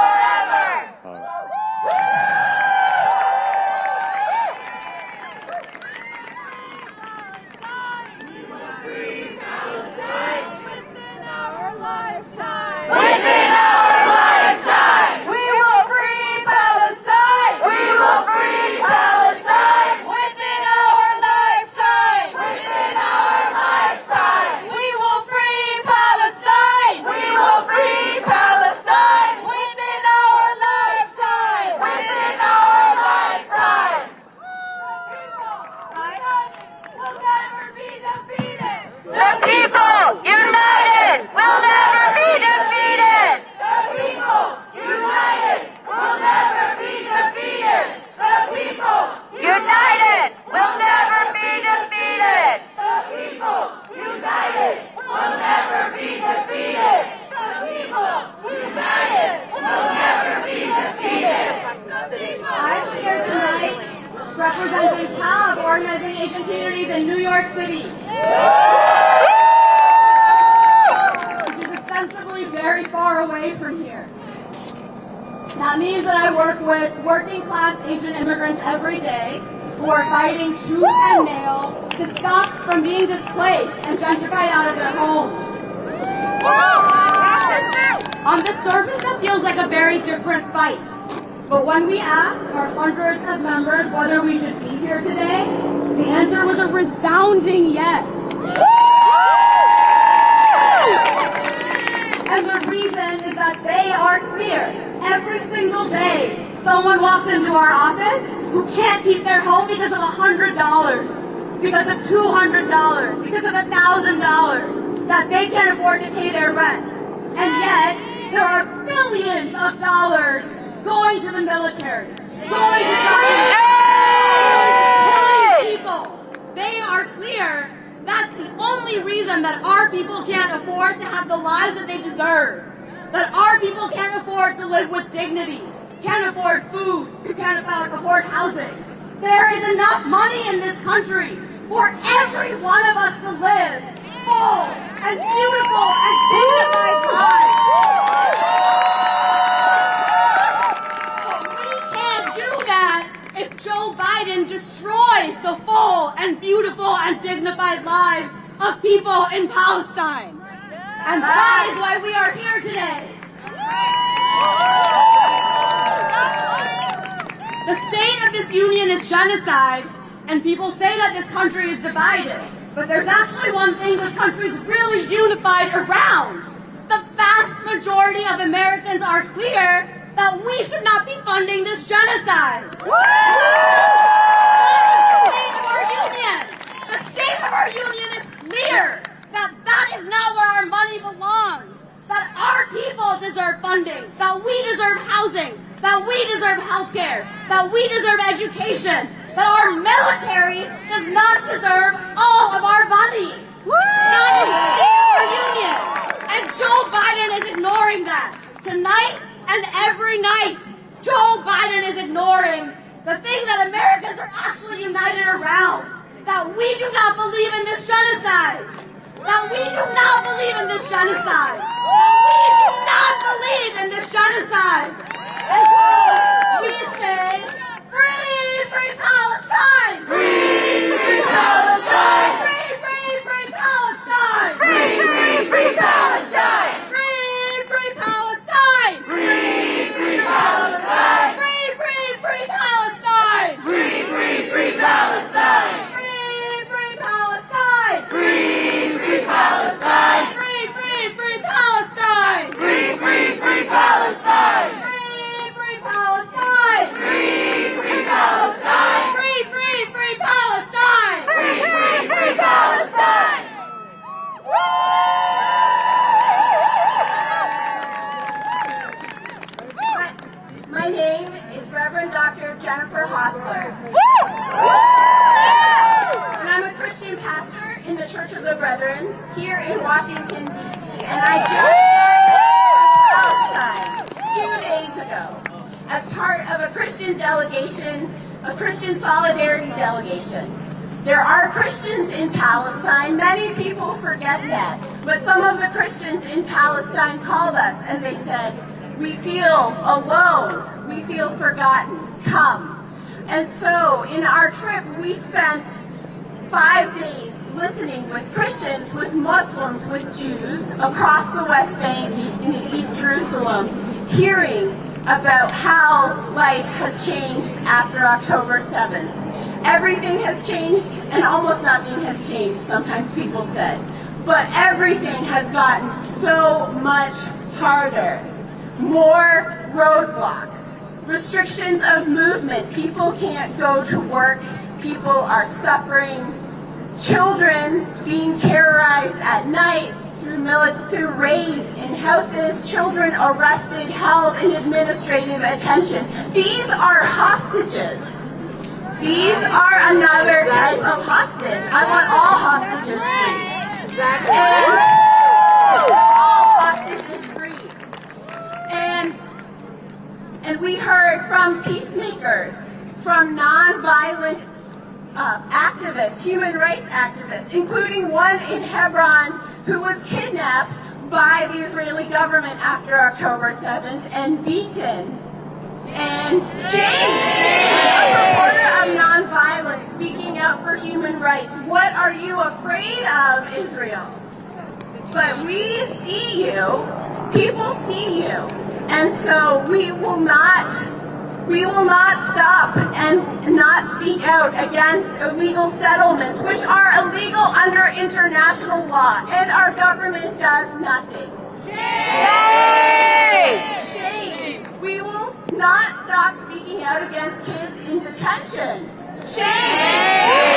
Speaker 2: Within our lifetime, we will free Palestine. We will free Palestine. Within our lifetime, within our lifetime, we will free Palestine. We will free Palestine. Within our lifetime, within our lifetime. Will never be defeated. The people united will never be defeated. The people united will never be defeated. The people united will never be defeated. The people united will never be defeated. The people united will never be defeated.
Speaker 4: I'm here tonight representing CAB, Organizing Asian Communities in New York City, which is ostensibly very far away from here. That means that I work with working class Asian immigrants every day who are fighting tooth and nail to stop from being displaced and gentrified out of their homes. On the surface, that feels like a very different fight. But when we asked our hundreds of members whether we should be here today, the answer was a resounding yes. And the reason is that they are clear. Every single day, someone walks into our office who can't keep their home because of $100, because of $200, because of $1,000, that they can't afford to pay their rent. And yet, there are billions of dollars going to the military, going to killing people. They are clear. That's the only reason that our people can't afford to have the lives that they deserve. That our people can't afford to live with dignity, can't afford food, can't afford housing. There is enough money in this country for every one of us to live full and beautiful and dignified lives. If Joe Biden destroys the full and beautiful and dignified lives of people in Palestine. And that is why we are here today. The state of this union is genocide, and people say that this country is divided. But there's actually one thing this country is really unified around. The vast majority of Americans are clear that we should not be funding this genocide. The state of our union is clear that that is not where our money belongs. That our people deserve funding, that we deserve housing, that we deserve health care, that we deserve education, that our military does not deserve all of our money. That is state or union. And Joe Biden is ignoring that. Tonight and every night, Joe Biden is ignoring the thing that Americans are actually united around. That we do not believe in this genocide. That we do not believe in this genocide. That we do not believe in this genocide. And so we say, free, free Palestine! Free, free Palestine! Free, free, free Palestine! Free, free, free Palestine! Free, free Palestine! Free, free Palestine! Free, free, free Palestine! Free, free, free Palestine! Free, free Palestine! Free, free Palestine! Free, free, free Palestine! Free, free, free Palestine! Free, free Palestine! Free, free Palestine! Free, free, free Palestine! Free, free, free Palestine!
Speaker 7: My name is Reverend Dr. Jennifer Hostler. And I'm a Christian pastor in the Church of the Brethren here in Washington, D.C. And I just Palestine 2 days ago as part of a Christian delegation, a Christian solidarity delegation. There are Christians in Palestine. Many people forget that. But some of the Christians in Palestine called us and they said, we feel alone. We feel forgotten. Come. And so in our trip, we spent 5 days listening with Christians, with Muslims, with Jews across the West Bank and in East Jerusalem, hearing about how life has changed after October 7th. Everything has changed and almost nothing has changed, sometimes people said. But everything has gotten so much harder. More roadblocks, restrictions of movement. People can't go to work. People are suffering. Children being terrorized at night through raids in houses. Children arrested, held in administrative detention. These are hostages. These are another type of hostage. I want all hostages free. Exactly. All hostages free. And we heard from peacemakers, from nonviolent activists, human rights activists, including one in Hebron who was kidnapped by the Israeli government after October 7th and beaten and shamed. A reporter of nonviolence speaking out for human rights. What are you afraid of, Israel? But we see you. People see you. And so we will not stop and not speak out against illegal settlements, which are illegal under international law, and our government does nothing. Shame! Shame! We will not stop speaking out against kids in detention. Shame!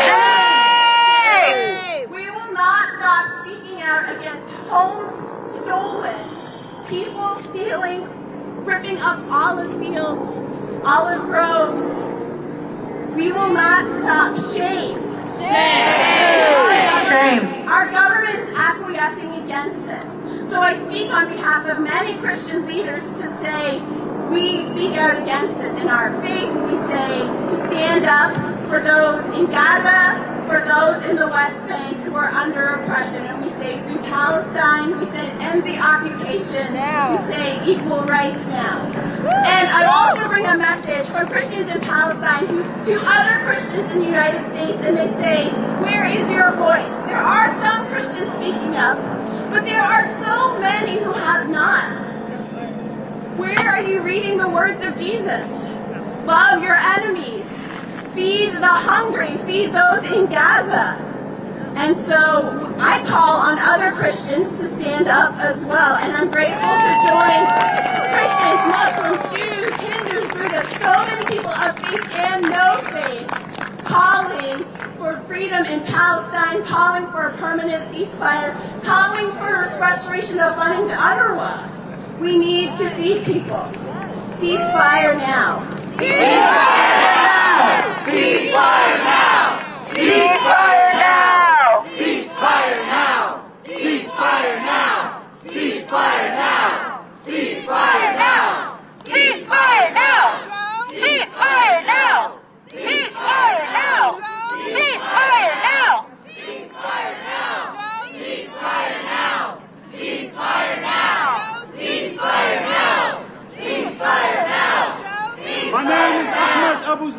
Speaker 7: Shame! We will not stop speaking out against homes stolen, people stealing, ripping up olive fields, olive groves. We will not stop. Shame. Shame. Shame. Our government is acquiescing against this. So I speak on behalf of many Christian leaders to say, we speak out against this in our faith. We say to stand up for those in Gaza, for those in the West Bank who are under oppression. And we say free Palestine. We say end the occupation. We say equal rights now. And I also bring a message from Christians in Palestine to other Christians in the United States, and they say, where is your voice? There are some Christians speaking up, but there are so many who have not. Where are you reading the words of Jesus? Love your enemies. Feed the hungry. Feed those in Gaza. And so I call on other Christians to stand up as well. And I'm grateful to join Christians, Muslims, Jews, Hindus, Buddhists, so many people of faith and no faith, calling for freedom in Palestine, calling for a permanent ceasefire, calling for restoration of funding to UNRWA. We need to feed people. Ceasefire now. Ceasefire now! Ceasefire!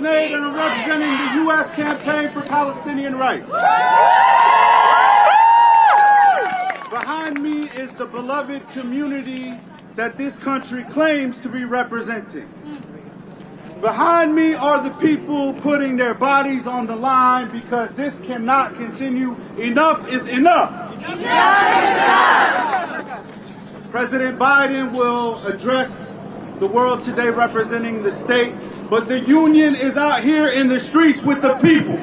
Speaker 3: Nate, and I'm representing the U.S. Campaign for Palestinian Rights. Behind me is the beloved community that this country claims to be representing. Behind me are the people putting their bodies on the line because this cannot continue. Enough is enough. Enough is enough. President Biden will address the world today representing the state, but the union is out here in the streets with the people.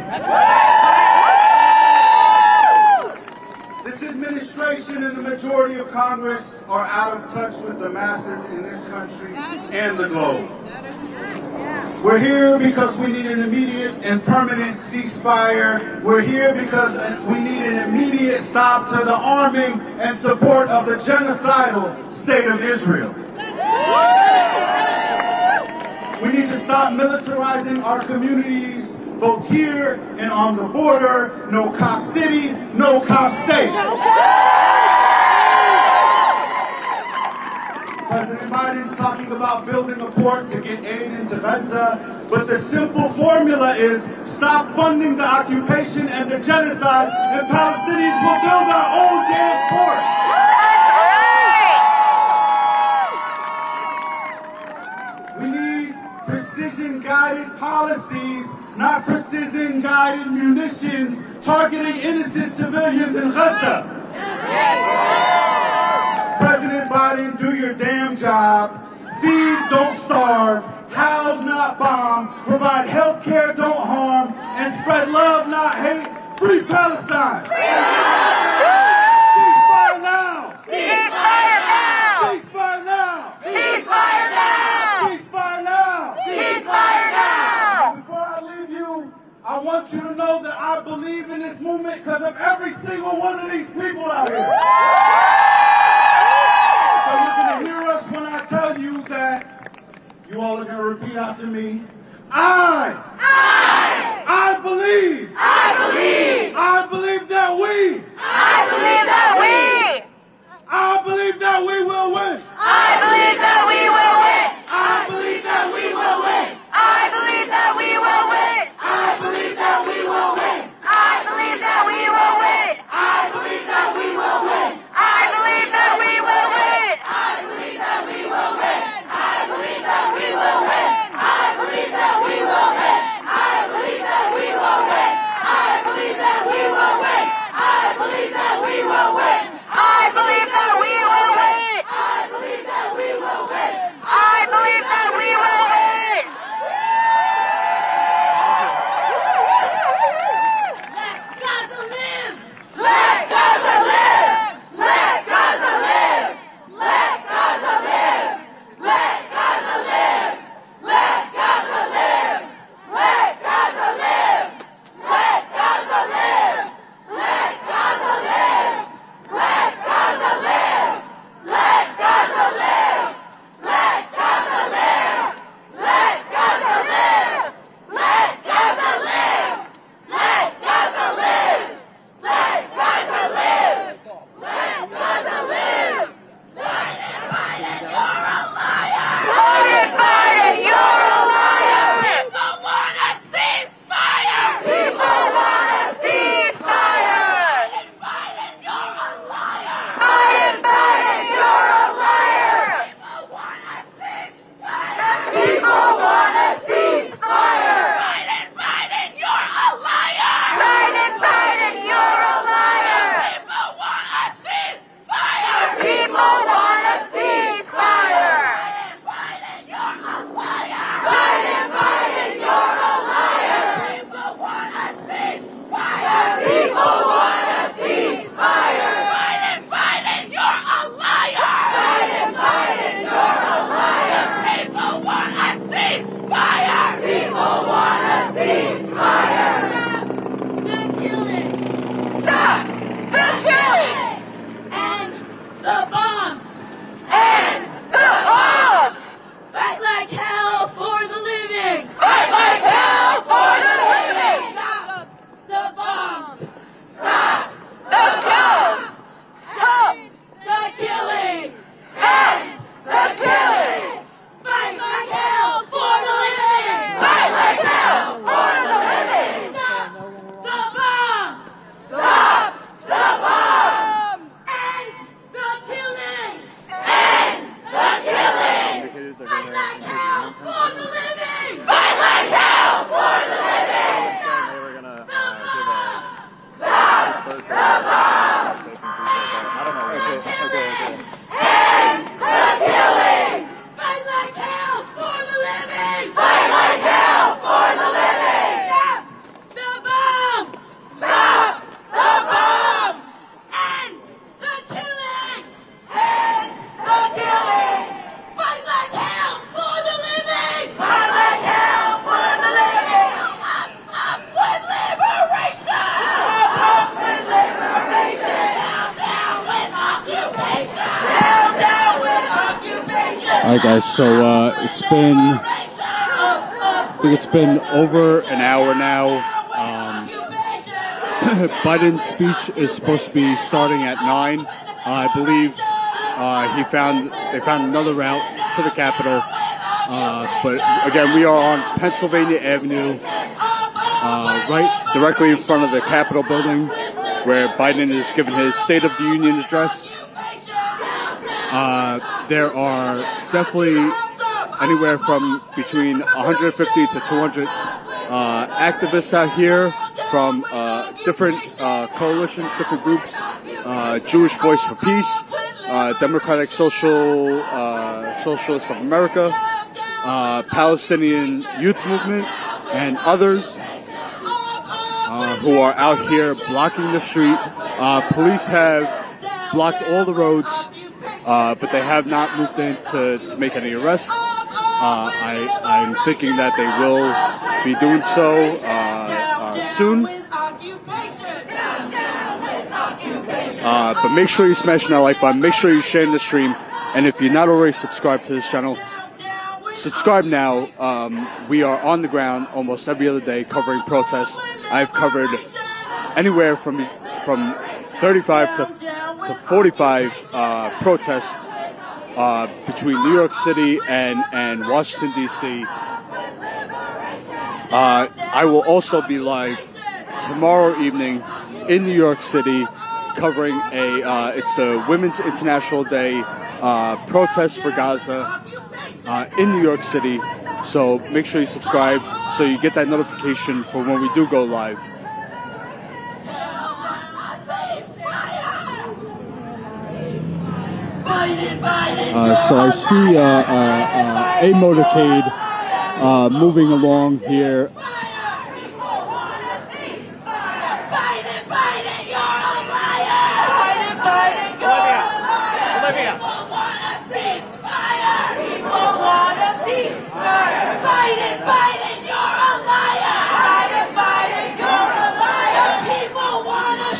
Speaker 3: This administration and the majority of Congress are out of touch with the masses in this country and the globe. We're here because we need an immediate and permanent ceasefire. We're here because we need an immediate stop to the arming and support of the genocidal state of Israel. We need to stop militarizing our communities, both here and on the border. No cop city, no cop state. President Biden's talking about building a port to get aid into Gaza, but the simple formula is stop funding the occupation and the genocide, and Palestinians will build our own damn port. We need precision-guided policies, not precision-guided munitions targeting innocent civilians in Gaza. President Biden, do your damn job. Feed, don't starve. House, not bomb. Provide health care, don't harm. And spread love, not hate. Free Palestine. Ceasefire now.
Speaker 2: Ceasefire now!
Speaker 3: Ceasefire now.
Speaker 2: Ceasefire now!
Speaker 3: Ceasefire now.
Speaker 2: Ceasefire now!
Speaker 3: Before I leave you, I want you to know that I believe in this movement because of every single one of these people out here. So you're going to hear us when I tell you that you all are going to repeat after me. I believe that we, I believe that we will win.
Speaker 2: I believe that we will win.
Speaker 3: I believe that we will win.
Speaker 2: I believe that we will win.
Speaker 3: I believe that we will win.
Speaker 2: I believe that we will win.
Speaker 3: I believe that we will win.
Speaker 2: I believe that we will win.
Speaker 3: I believe that we will win.
Speaker 2: I believe that we will win.
Speaker 3: I believe that we will win.
Speaker 2: I
Speaker 1: Alright guys, so I think it's been over an hour now. Biden's speech is supposed to be starting at 9. I believe they found another route to the Capitol. But again, we are on Pennsylvania Avenue, right directly in front of the Capitol building, where Biden is giving his State of the Union address. There are definitely anywhere from between 150 to 200 activists out here from different coalitions, different groups, Jewish Voice for Peace, Democratic Socialists of America, Palestinian Youth Movement, and others who are out here blocking the street. Police have blocked all the roads, but they have not moved in to make any arrests. I'm thinking that they will be doing so soon. But make sure you smash that like button, make sure you share the stream, and if you're not already subscribed to this channel, subscribe now. We are on the ground almost every other day covering protests. I've covered anywhere from 35 to 45 protests between New York City and Washington, D.C. I will also be live tomorrow evening in New York City covering it's the Women's International Day protest for Gaza in New York City. So make sure you subscribe so you get that notification for when we do go live. So I see a motorcade moving along here.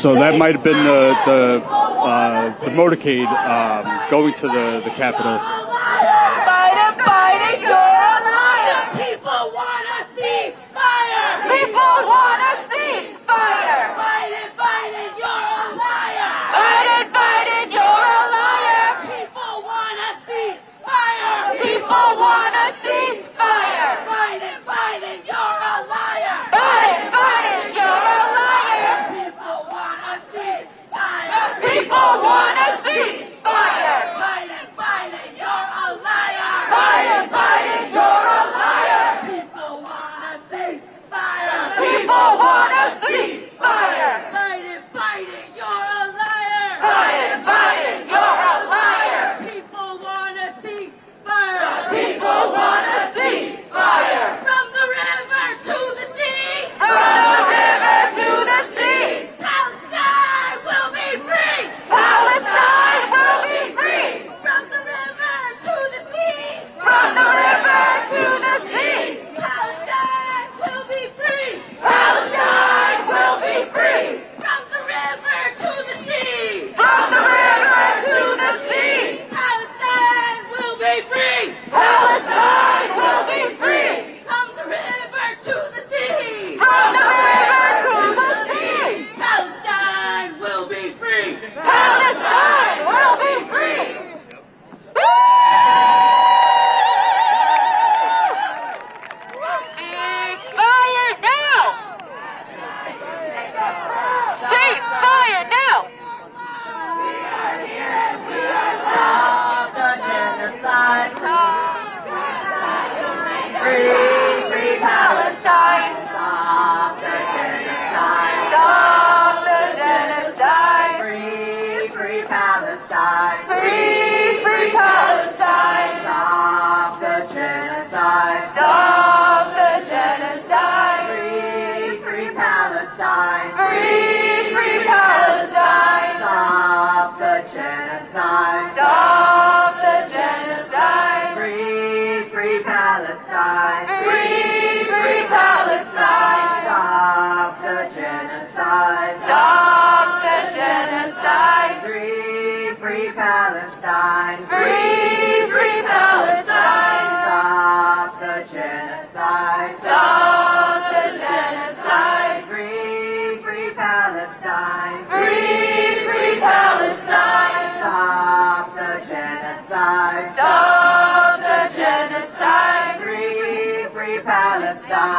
Speaker 1: So that might have been the motorcade going to the Capitol.
Speaker 2: Biden, Biden, you're a liar. People want a ceasefire. People want a ceasefire. Biden, Biden, you're a liar. Biden, Biden, you're a liar. People want a ceasefire. People want a ceasefire. Biden, Biden, you're a liar. Biden, Biden, you're a liar. People want a ceasefire. People want a ceasefire. Biden, Biden, you're a liar. Biden, Biden, you're a liar. People want a ceasefire. People want a ceasefire. Biden, Biden, you're a liar. Biden, Biden, you're a liar. People want a ceasefire. People want a ceasefire. From the river to the sea. From the river to the sea. Palestine will be free. Palestine will be free. From the river to the sea. From the river to the sea. Palestine will be free. Palestine will be free. From the river to the sea. From the river to the sea. Palestine will be free. Palestine will be free. From the river to the sea. From the river to the sea. Palestine will be free. Palestine will be free. Ceasefire now! Ceasefire now! We are here to stop the genocide. Free, free Palestine. Stop the genocide. Stop the genocide. Free, free Palestine. Free, free Palestine. Stop the genocide. Stop the genocide. Free, free Palestine. Free, free Palestine. Stop the genocide. Stop the genocide. Free, free Palestine. Free, free Palestine. Stop the genocide. Stop the genocide. Free, free Palestine. Free, free Palestine.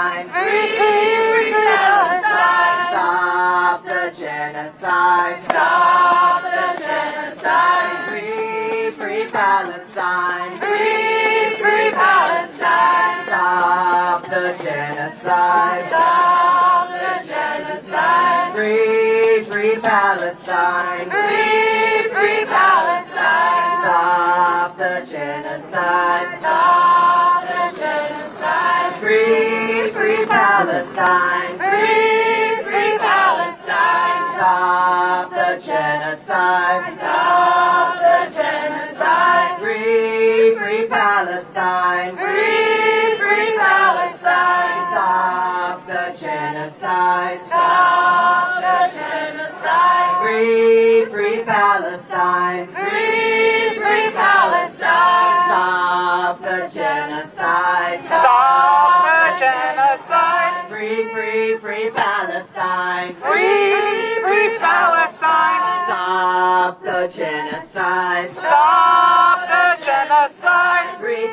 Speaker 9: Palestine. Free Palestine. Stop the genocide. Stop the genocide. Free Palestine. Free Palestine. Stop the genocide. Stop the genocide. Free Palestine. Free Palestine. Stop the genocide. Stop the genocide. Free Palestine. Free Palestine. Stop the genocide. Stop the genocide. Free Palestine. Free Palestine. Stop the genocide. Stop the genocide. Free Palestine. Free Palestine. Stop the genocide. Stop the genocide. Free Palestine. Free Palestine. Stop the genocide. Stop the genocide. Free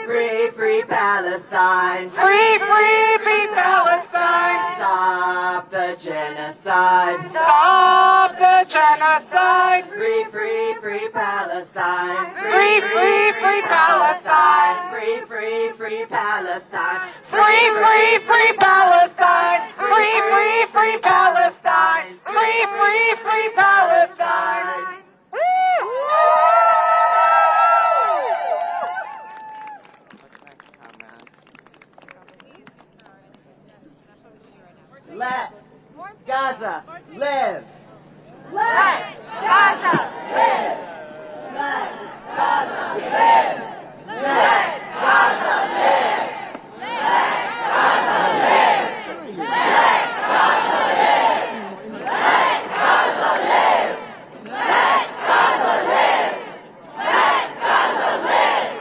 Speaker 9: Palestine. Free Palestine. Stop the genocide. Stop the genocide. Free Palestine. Free Palestine. Free Palestine. Free Palestine. Free Palestine. Free Palestine. Let Gaza live. Let Gaza live. Let Gaza live. Let Gaza live. Let Gaza live. Let Gaza live. Let Gaza live. Let Gaza live.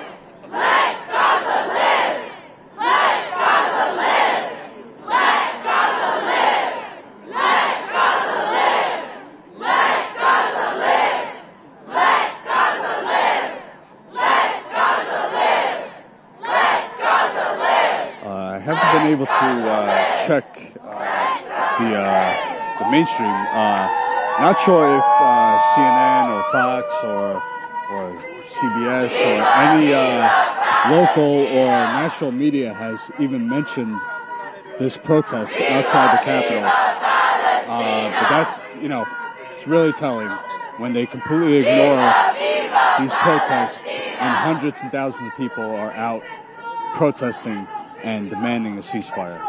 Speaker 9: Let Gaza live. Let Gaza live. Let Gaza live. Let Gaza live. Let Gaza live. Let Gaza live. Let Gaza live. Let Gaza live. Let Gaza live.
Speaker 1: I haven't been able to check the mainstream. Not sure if CNN or Fox or CBS or any local or national media has even mentioned this protest outside the Capitol. But that's, it's really telling when they completely ignore these protests and hundreds and thousands of people are out protesting and demanding a ceasefire.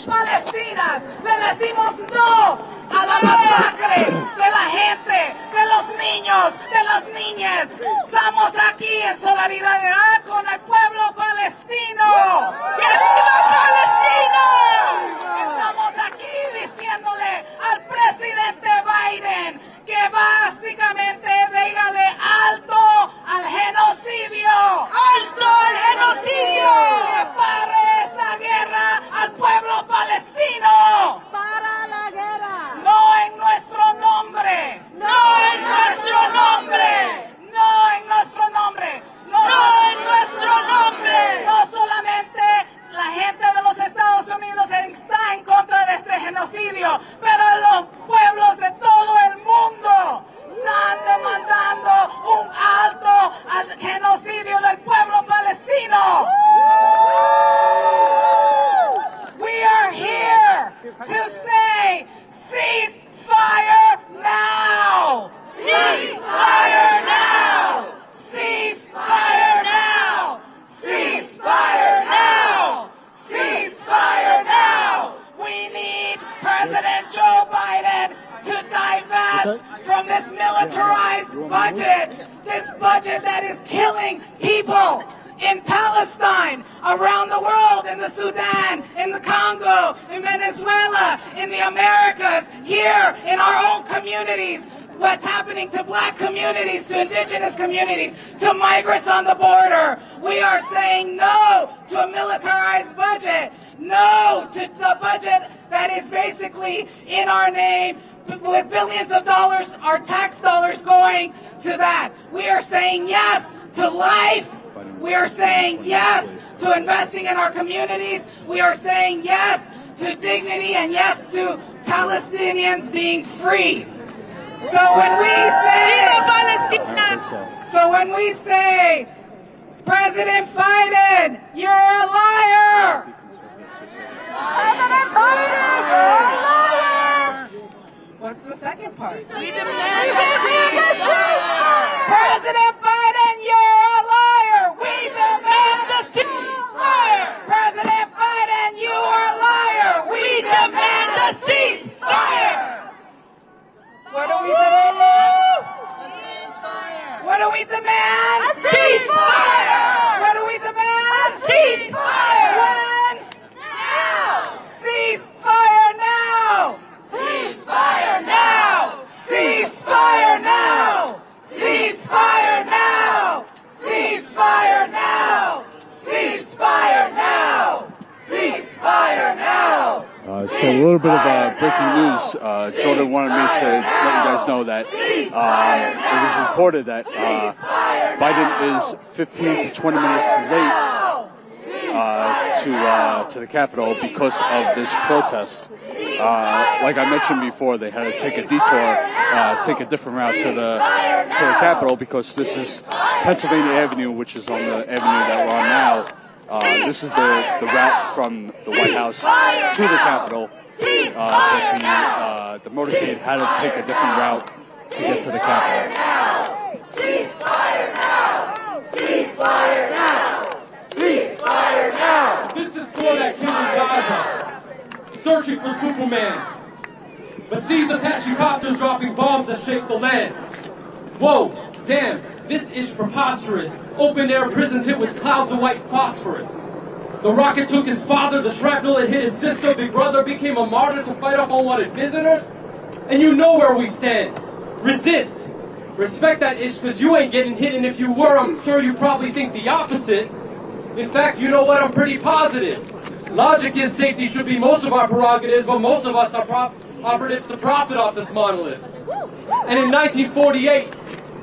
Speaker 10: Palestinas, le decimos no a la masacre de la gente, de los niños, de las niñas. Estamos aquí en solidaridad con el pueblo palestino. ¡Que viva Palestina! Estamos aquí diciéndole al presidente Biden que básicamente dígale alto al genocidio. ¡Alto al genocidio! ¡Que pare esa guerra al pueblo palestino!
Speaker 4: ¡Para la guerra!
Speaker 10: ¡No en nuestro nombre! ¡No en nuestro nombre! ¡No en nuestro nombre! ¡No en nuestro nombre! No solamente la gente de los Estados Unidos está en contra de este genocidio, pero los pueblos de todo el mundo están demandando un alto al genocidio del pueblo palestino. We are here to say, ceasefire now! Ceasefire now! Ceasefire now! Ceasefire now! Ceasefire now! We need President Joe Biden to divest from this militarized budget, this budget that is killing people in Palestine, around the world, in the Sudan, in the Congo, in Venezuela, in the Americas, here in our own communities. What's happening to black communities, to indigenous communities, to migrants on the border. We are saying no to a militarized budget, no to the budget that is basically in our name, with billions of dollars, our tax dollars going to that. We are saying yes to life. We are saying yes to investing in our communities. We are saying yes to dignity and yes to Palestinians being free. So when we say, President Biden, you're a liar.
Speaker 2: President Biden, you're a liar.
Speaker 10: What's the second part?
Speaker 2: We demand a ceasefire.
Speaker 10: President Biden, you're a liar. We demand a ceasefire. President Biden, you are a liar. We demand a ceasefire. What do we demand? What do we demand?
Speaker 2: A ceasefire.
Speaker 10: What do we demand?
Speaker 2: A ceasefire.
Speaker 10: When?
Speaker 2: Now.
Speaker 10: Ceasefire now.
Speaker 2: Ceasefire now.
Speaker 10: Ceasefire now. Ceasefire now. Ceasefire now. Ceasefire now. Ceasefire now.
Speaker 1: So a little bit of breaking news. Jordan wanted me to let you guys know that it was reported that Biden is 15 to 20 minutes late to the Capitol because of this protest. Like I mentioned before, they had to take a detour, take a different route to the Capitol because this is Pennsylvania Avenue, which is on the avenue that we're on now. This is the route from the White House to the Capitol. But the motorcade had to take a different route to get to the Capitol.
Speaker 2: Ceasefire now. Ceasefire now. Ceasefire now.
Speaker 11: This is for that kid in Gaza, searching for Superman, but sees Apache copters dropping bombs that shake the land. Whoa, damn. This is preposterous. Open-air prison tent with clouds of white phosphorus. The rocket took his father, the shrapnel had hit his sister, Big Brother became a martyr to fight off unwanted visitors. And you know where we stand. Resist. Respect that ish, because you ain't getting hit, and if you were, I'm sure you probably think the opposite. In fact, you know what, I'm pretty positive. Logic is safety should be most of our prerogatives, but most of us are operatives to profit off this monolith. And in 1948,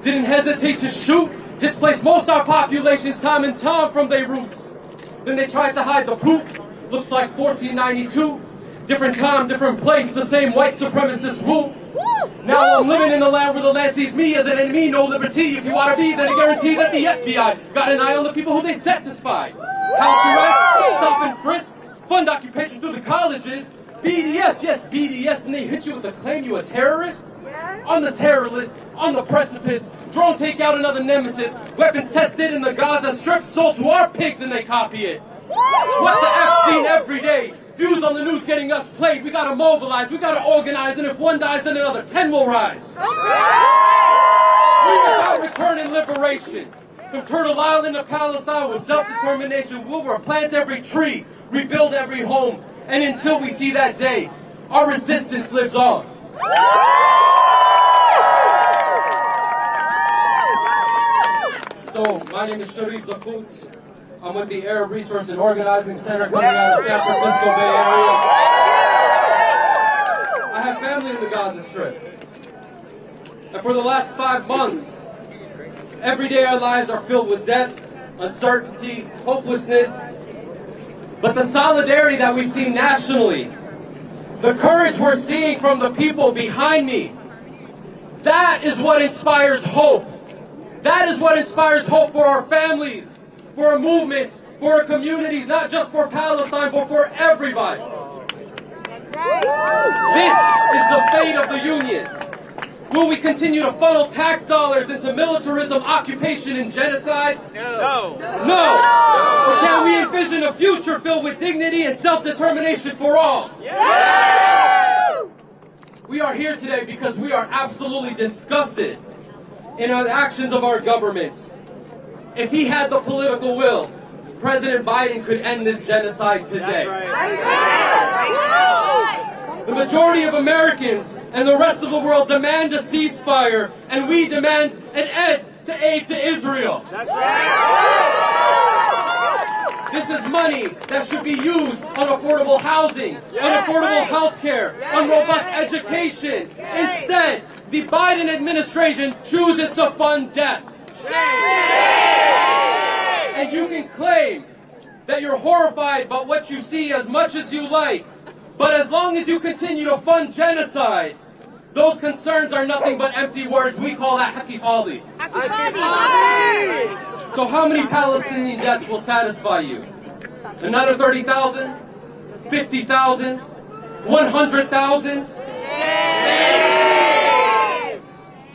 Speaker 11: didn't hesitate to shoot, displaced most our population's time and time from their roots. Then they tried to hide the proof. Looks like 1492. Different time, different place, the same white supremacist rule. Now I'm living in a land where the land sees me as an enemy, no liberty. If you want to be, then I guarantee that the FBI got an eye on the people who they set to spy. House arrest, stop and frisk, fund occupation through the colleges. BDS, yes, BDS, and they hit you with the claim you a terrorist? On the terror list, on the precipice, drone take out another nemesis, weapons tested in the Gaza Strip, sold to our pigs and they copy it. What the F seen every day? Views on the news getting us played. We gotta mobilize, we gotta organize, and if one dies, then another 10 will rise. We about return and liberation. From Turtle Island to Palestine with self-determination, we'll replant every tree, rebuild every home, and until we see that day, our resistance lives on. So, my name is Sharif Zakut. I'm with the Arab Resource and Organizing Center coming out of San Francisco Bay Area. I have family in the Gaza Strip. And for the last 5 months, every day our lives are filled with death, uncertainty, hopelessness. But the solidarity that we've seen nationally, the courage we're seeing from the people behind me, that is what inspires hope. That is what inspires hope for our families, for our movements, for our communities, not just for Palestine, but for everybody. This is the fate of the Union. Will we continue to funnel tax dollars into militarism, occupation, and genocide? No. Or can we envision a future filled with dignity and self-determination for all? Yes! We are here today because we are absolutely disgusted in the actions of our government. If he had the political will, President Biden could end this genocide today. The majority of Americans and the rest of the world demand a ceasefire, and we demand an end to aid to Israel. This is money that should be used on affordable housing, on affordable health care, on robust education. Instead, the Biden administration chooses to fund death. And you can claim that you're horrified by what you see as much as you like. But as long as you continue to fund genocide, those concerns are nothing but empty words. We call that hakifali. So how many Palestinian deaths will satisfy you? Another 30,000? 50,000? 100,000?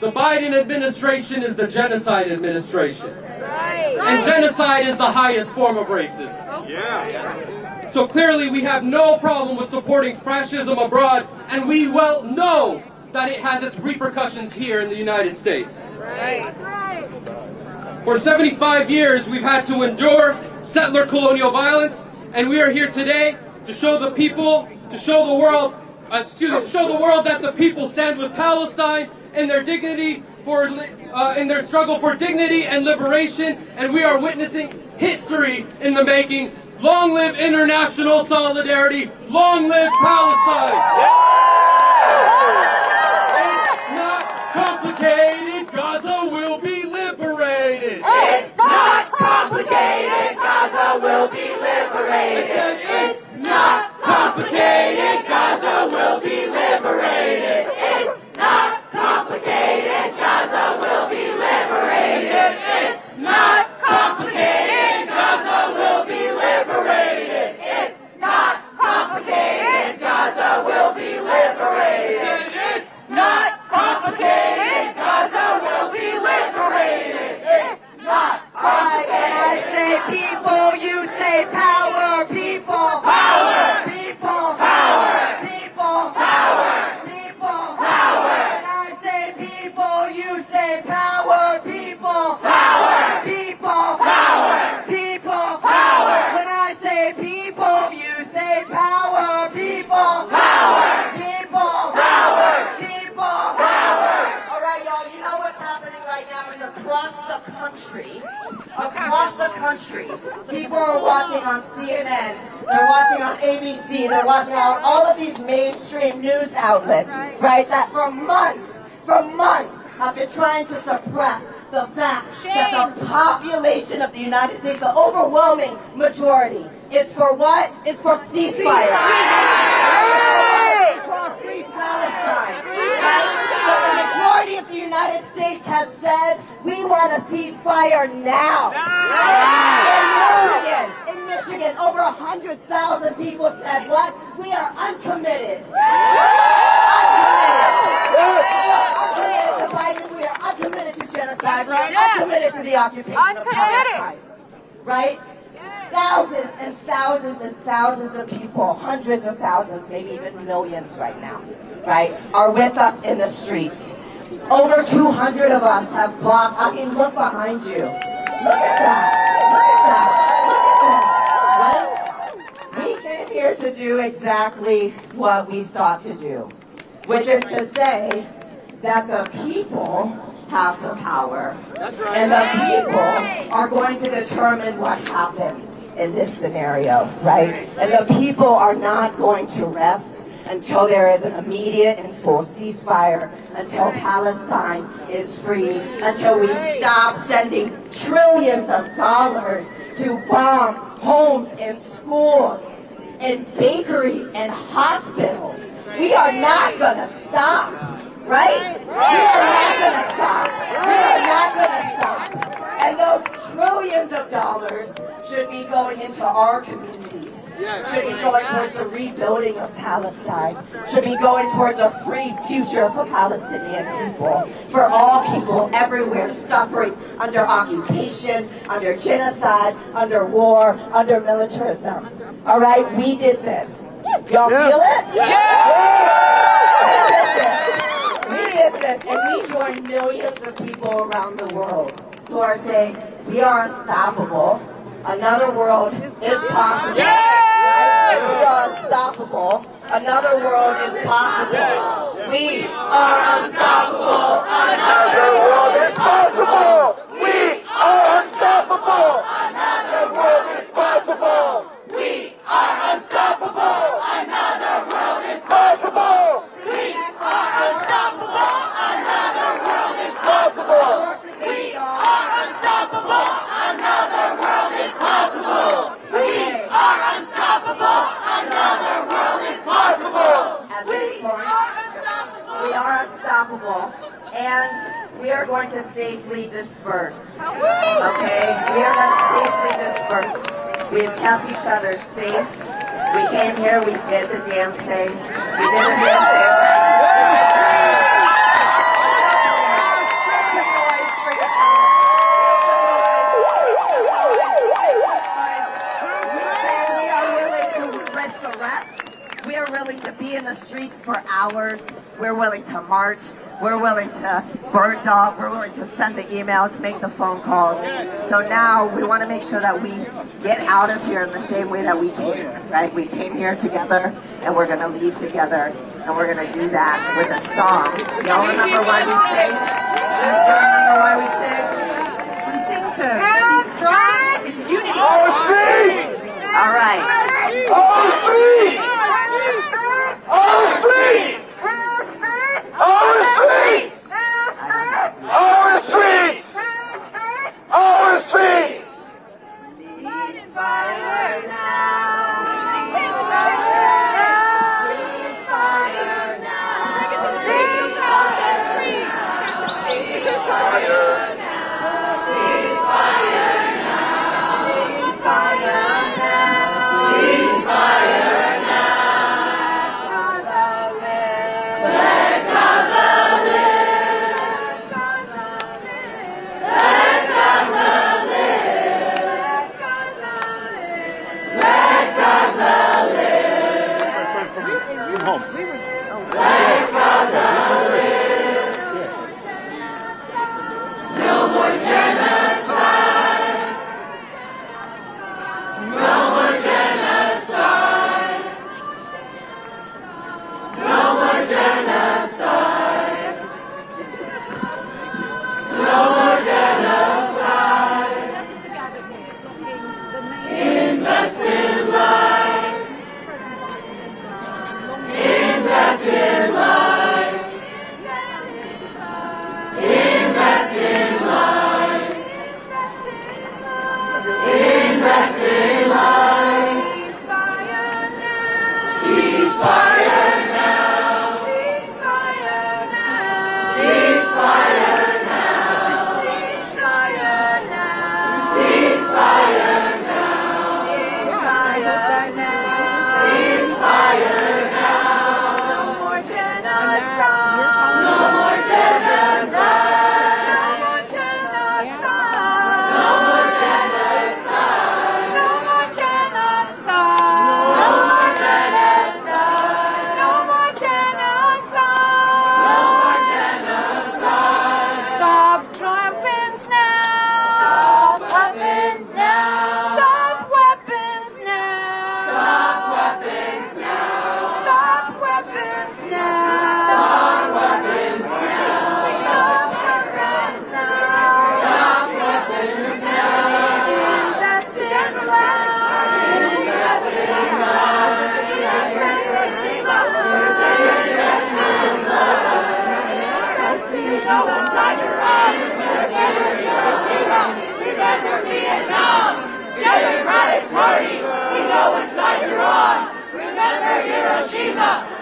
Speaker 11: The Biden administration is the genocide administration. And genocide is the highest form of racism. So clearly we have no problem with supporting fascism abroad, and we well know that it has its repercussions here in the United States. For 75 years we've had to endure settler colonial violence, and we are here today to show the people, to show the world that the people stand with Palestine in their dignity in their struggle for dignity and liberation, and we are witnessing history in the making. Long live international solidarity! Long live Palestine! It's not complicated. Gaza will be liberated.
Speaker 2: It's not complicated. Gaza will be liberated. It's not complicated. Gaza will be liberated. It's not complicated. Gaza will be liberated. It's not complicated. Gaza will be liberated. It's not complicated. Gaza will be liberated. It's not complicated. Gaza will be liberated. It's not complicated.
Speaker 9: I say people, you say power. People,
Speaker 2: Power.
Speaker 9: people,
Speaker 2: Power.
Speaker 9: people,
Speaker 2: Power.
Speaker 9: people,
Speaker 2: Power.
Speaker 9: When I say people, you say power. People,
Speaker 2: Power.
Speaker 9: people,
Speaker 2: Power.
Speaker 9: people,
Speaker 2: Power.
Speaker 9: When I say people, you say power. People,
Speaker 2: Power.
Speaker 9: people,
Speaker 2: Power.
Speaker 9: people,
Speaker 2: Power.
Speaker 9: All right, y'all. You know what's happening right now is across the country. Across the country, people are watching on CNN, they're watching on ABC, they're watching on all of these mainstream news outlets, right, that for months have been trying to suppress the fact that the population of the United States, the overwhelming majority, is for what? It's for ceasefire. It's for free Palestine. So the majority of the United States has said, we want a ceasefire now. In Michigan, over 100,000 people said what? We are uncommitted. Uncommitted to Biden. We are uncommitted to genocide. We are uncommitted to the occupation of Palestine. Right? Thousands and thousands and thousands of people, hundreds of thousands, maybe even millions right now, right, are with us in the streets. Over 200 of us have blocked. I mean, look behind you. Look at that. Look at that. Look at this. Right? We came here to do exactly what we sought to do, which is to say that the people have the power. And the people are going to determine what happens in this scenario, right? And the people are not going to rest until there is an immediate and full ceasefire, until Palestine is free, until we stop sending trillions of dollars to bomb homes and schools and bakeries and hospitals. We are not going to stop, right? We are not going to stop. We are not going to stop. And those trillions of dollars should be going into our communities, should be going towards the rebuilding of Palestine, should be going towards a free future for Palestinian people, for all people everywhere suffering under occupation, under genocide, under war, under militarism. All right, we did this. Y'all feel it? We did this, and we joined millions of people around the world who are saying, we are unstoppable. Another world is possible. We are unstoppable. Another world is possible. We are unstoppable. Another world is possible. We are unstoppable. Another world is possible. We are unstoppable. Another world is possible. We are unstoppable. Another world is possible. We are unstoppable. Another world is possible. We unstoppable, and we are going to safely disperse. Okay? We are going to safely disperse. We've kept each other safe. We came here, we did the damn thing. We did the damn thing. We are willing to be in the streets for hours. We're willing to march. We're willing to burn dog. We're willing to send the emails, make the phone calls. So now we want to make sure that we get out of here in the same way that we came, right? We came here together, and we're going to leave together, and we're going to do that with a song. Y'all remember why we sing? You remember why we sing?
Speaker 10: We sing to be strong in unity.
Speaker 9: All right.
Speaker 3: Our streets! Our streets! Our streets! Our streets! Our streets!
Speaker 10: Ceasefire now! Ceasefire now! Ceasefire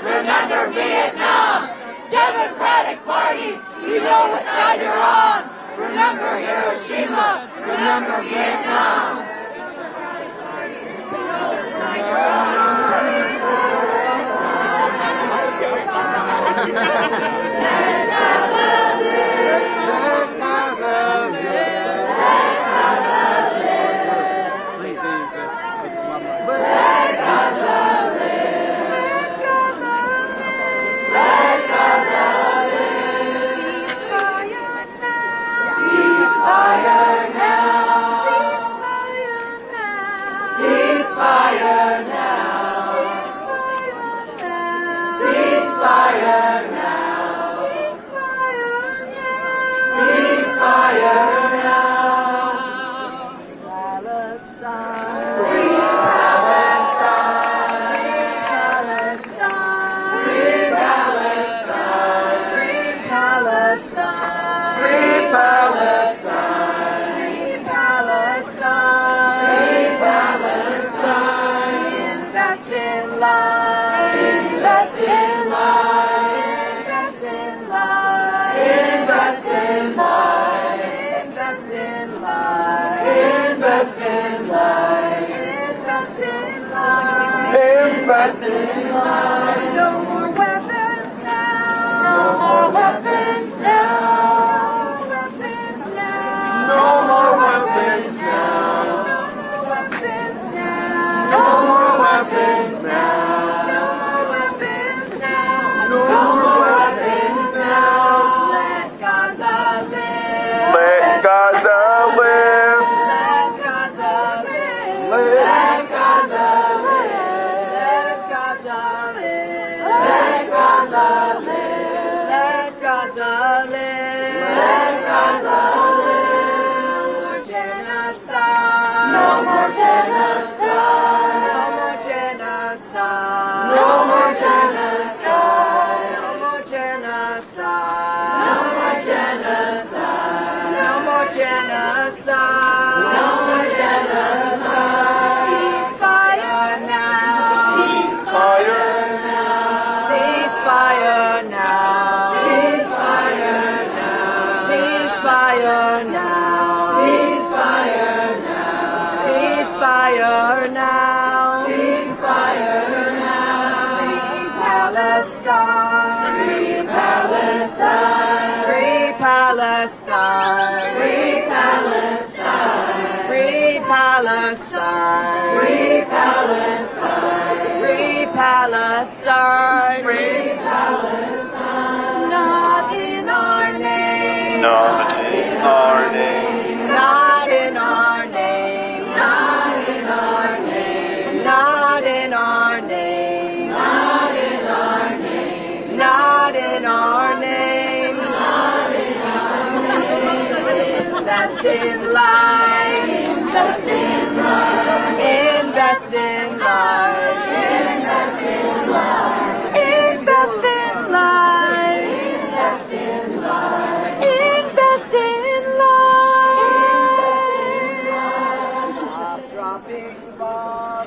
Speaker 10: Remember Vietnam! Democratic Party! We know what side you're on! Remember Hiroshima! Remember Vietnam! We know what side you're on! Let Gaza live! Let Gaza live! Let Gaza live! Let Gaza live! Let Gaza live! Ceasefire now! Ceasefire now! Ceasefire now! Ceasefire now! Palestine! Free Palestine! Free Palestine! Free Palestine! Free Palestine! Free Palestine! Free Palestine! Invest in life! Invest in life! Invest in life! Palestine lies. No more weapons now. No more weapons now. No more weapons now. No more weapons now. No more weapons now. No more weapons now. Let Gaza live. Let Gaza live. Let Gaza live. Let Gaza live. Let Gaza live. Let Gaza live. Let Gaza live. Let Gaza live. No more genocide. No more genocide. No more genocide. No more genocide. No more genocide. No more genocide. No more genocide. Ceasefire now. Ceasefire now. Ceasefire now. Ceasefire now. Ceasefire now. Ceasefire now. Ceasefire now. Ceasefire now. Free Palestine. Free Palestine. Free Palestine. Free Palestine. Free Palestine. Free Palestine. Free Palestine. Free Palestine. Not in our name. Not in our name. Not in our name. Not in our name. Not in our name. Not in our name. Not in our name. Not in our name. Invest in life. Invest in life. Invest in life. Invest in life. Invest in life. Invest in life. Invest in life.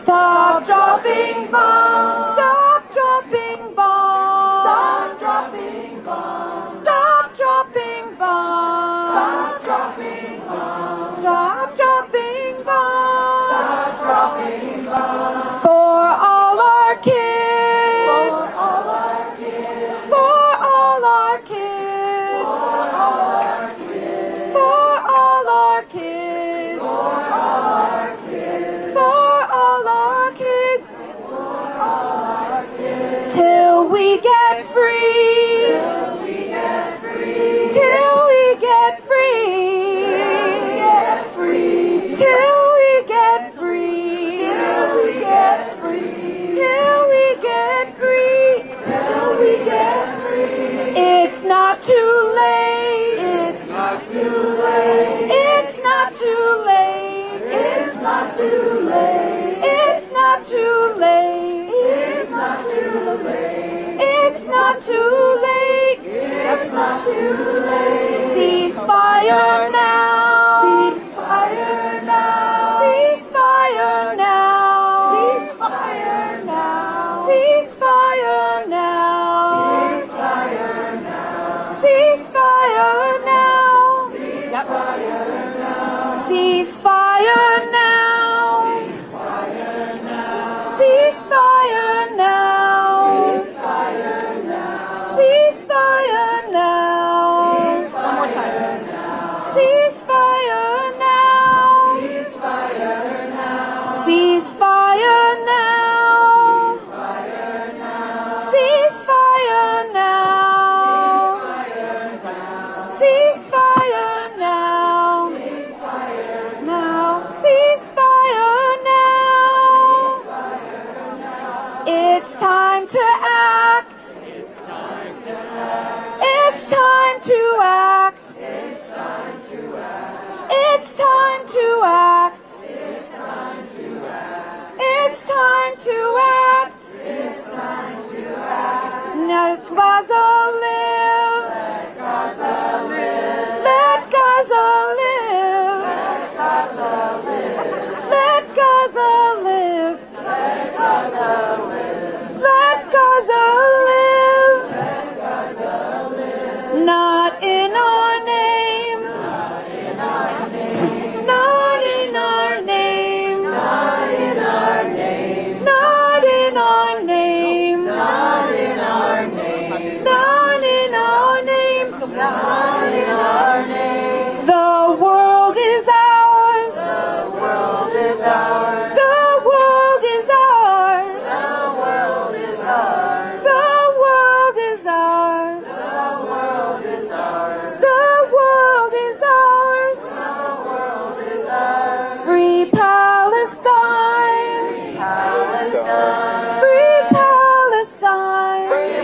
Speaker 10: Stop dropping bombs. Stop dropping bombs. Stop dropping bombs. Stop dropping bombs. Stop dropping bombs. Stop dropping bombs. Stop dropping bombs. For all our kids. For all our kids. For all our kids. For all our kids. For all our kids. For all our kids. For all our kids. For all our kids. Till we get free. Till we get free. Till we get free. Till we get free. Till we get free. Till we get free. Till we get free. It's not too late. It's not too late. It's not too late. It's not too late. It's not too late. It's not too late. It's not too late. It's not too late. Ceasefire now. Ceasefire now. Ceasefire now. Ceasefire now. Ceasefire now. Ceasefire now. Ceasefire now. Ceasefire now. Ceasefire now. Ceasefire now. Ceasefire now. Ceasefire now. One more time.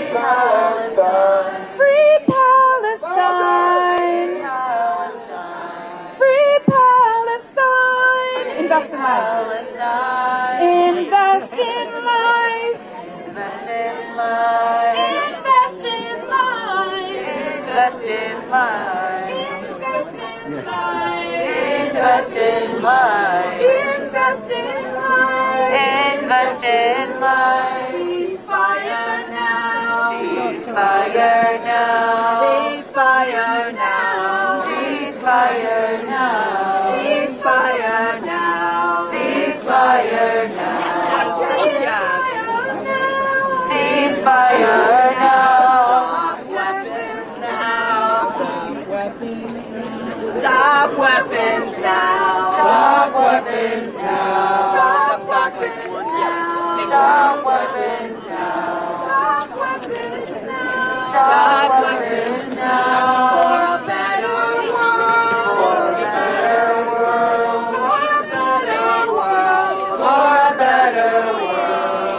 Speaker 2: Free Palestine! Free Palestine! Invest in life. Invest in life. Invest in life. Invest in life. Invest in life. Invest in life. Invest in life. Invest in life. Ceasefire now. Ceasefire now. Ceasefire now. Ceasefire now. Ceasefire now. Ceasefire now. Ceasefire now. Stop weapons now. Stop weapons now. Stop weapons now. Stop weapons now. Stop weapons now. Stop weapons now. For a better world. For a better world. For a better world. For a better world.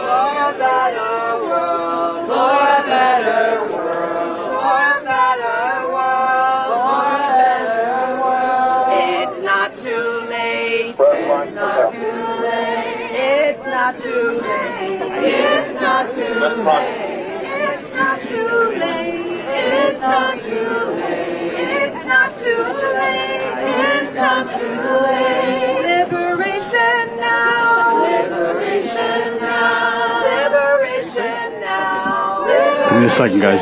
Speaker 2: For a better world. For a better world. For a better world. For a better world. It's not too late. It's not too late. It's not too late. It's not too late. It's not too late. It's not too late. It's not too late. It's not too late. Liberation now. Liberation now. Liberation now.
Speaker 1: Give me a second, guys.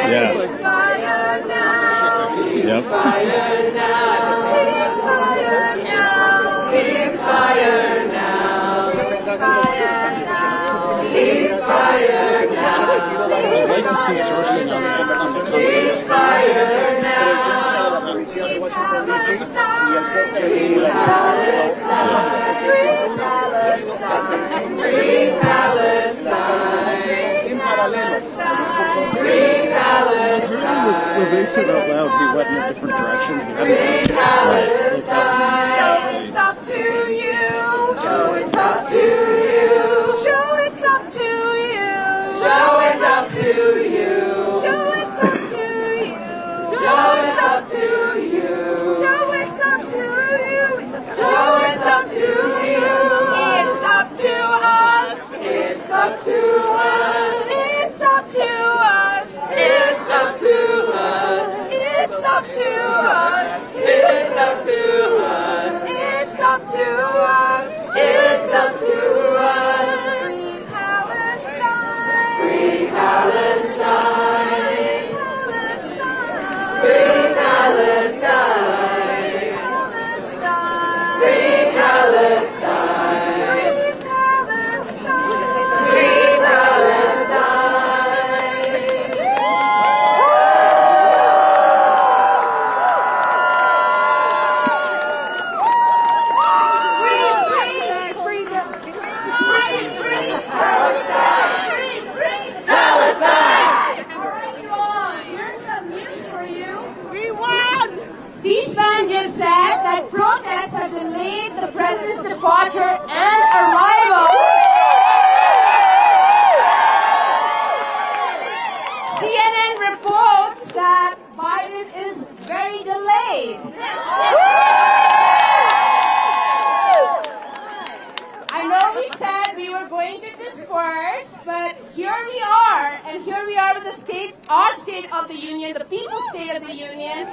Speaker 1: Yeah.
Speaker 2: Ceasefire now.
Speaker 1: Yep.
Speaker 2: Ceasefire now. Ceasefire now. Ceasefire now. Ceasefire now.
Speaker 1: I'd like to see sourcing on that.
Speaker 2: Ceasefire now. Free Palestine. Free Palestine. Free Palestine. Free Palestine.
Speaker 1: When they said out loud, we went in a different direction.
Speaker 2: Free Palestine. Show it's up to you. Show it's up to you. Show it's up to you. Show it's up to you. Show it's up to you. Show it's up to you. Show it's up to you. Show it's up to you. It's up to us. It's up to us. It's up to us. It's up to us. It's up to us. It's up to us. It's up to us. It's up to us. Free Palestine. Free Palestine. Free Palestine. Free
Speaker 4: C-SPAN just said that protests have delayed the president's departure and arrival. CNN reports that Biden is very delayed. I know we said we were going to disperse, but here we are, and here we are with the state, our State of the Union, the People's State of the Union.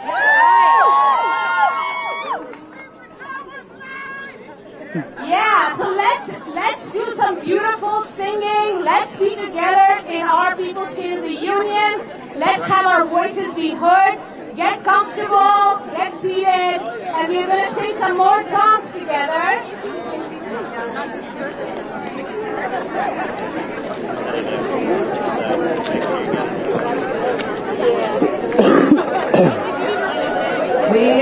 Speaker 4: Yeah, so let's do some beautiful singing. Let's be together in our People's State of the Union. Let's have our voices be heard. Get comfortable, get seated, and we're going to sing some more songs together.
Speaker 9: We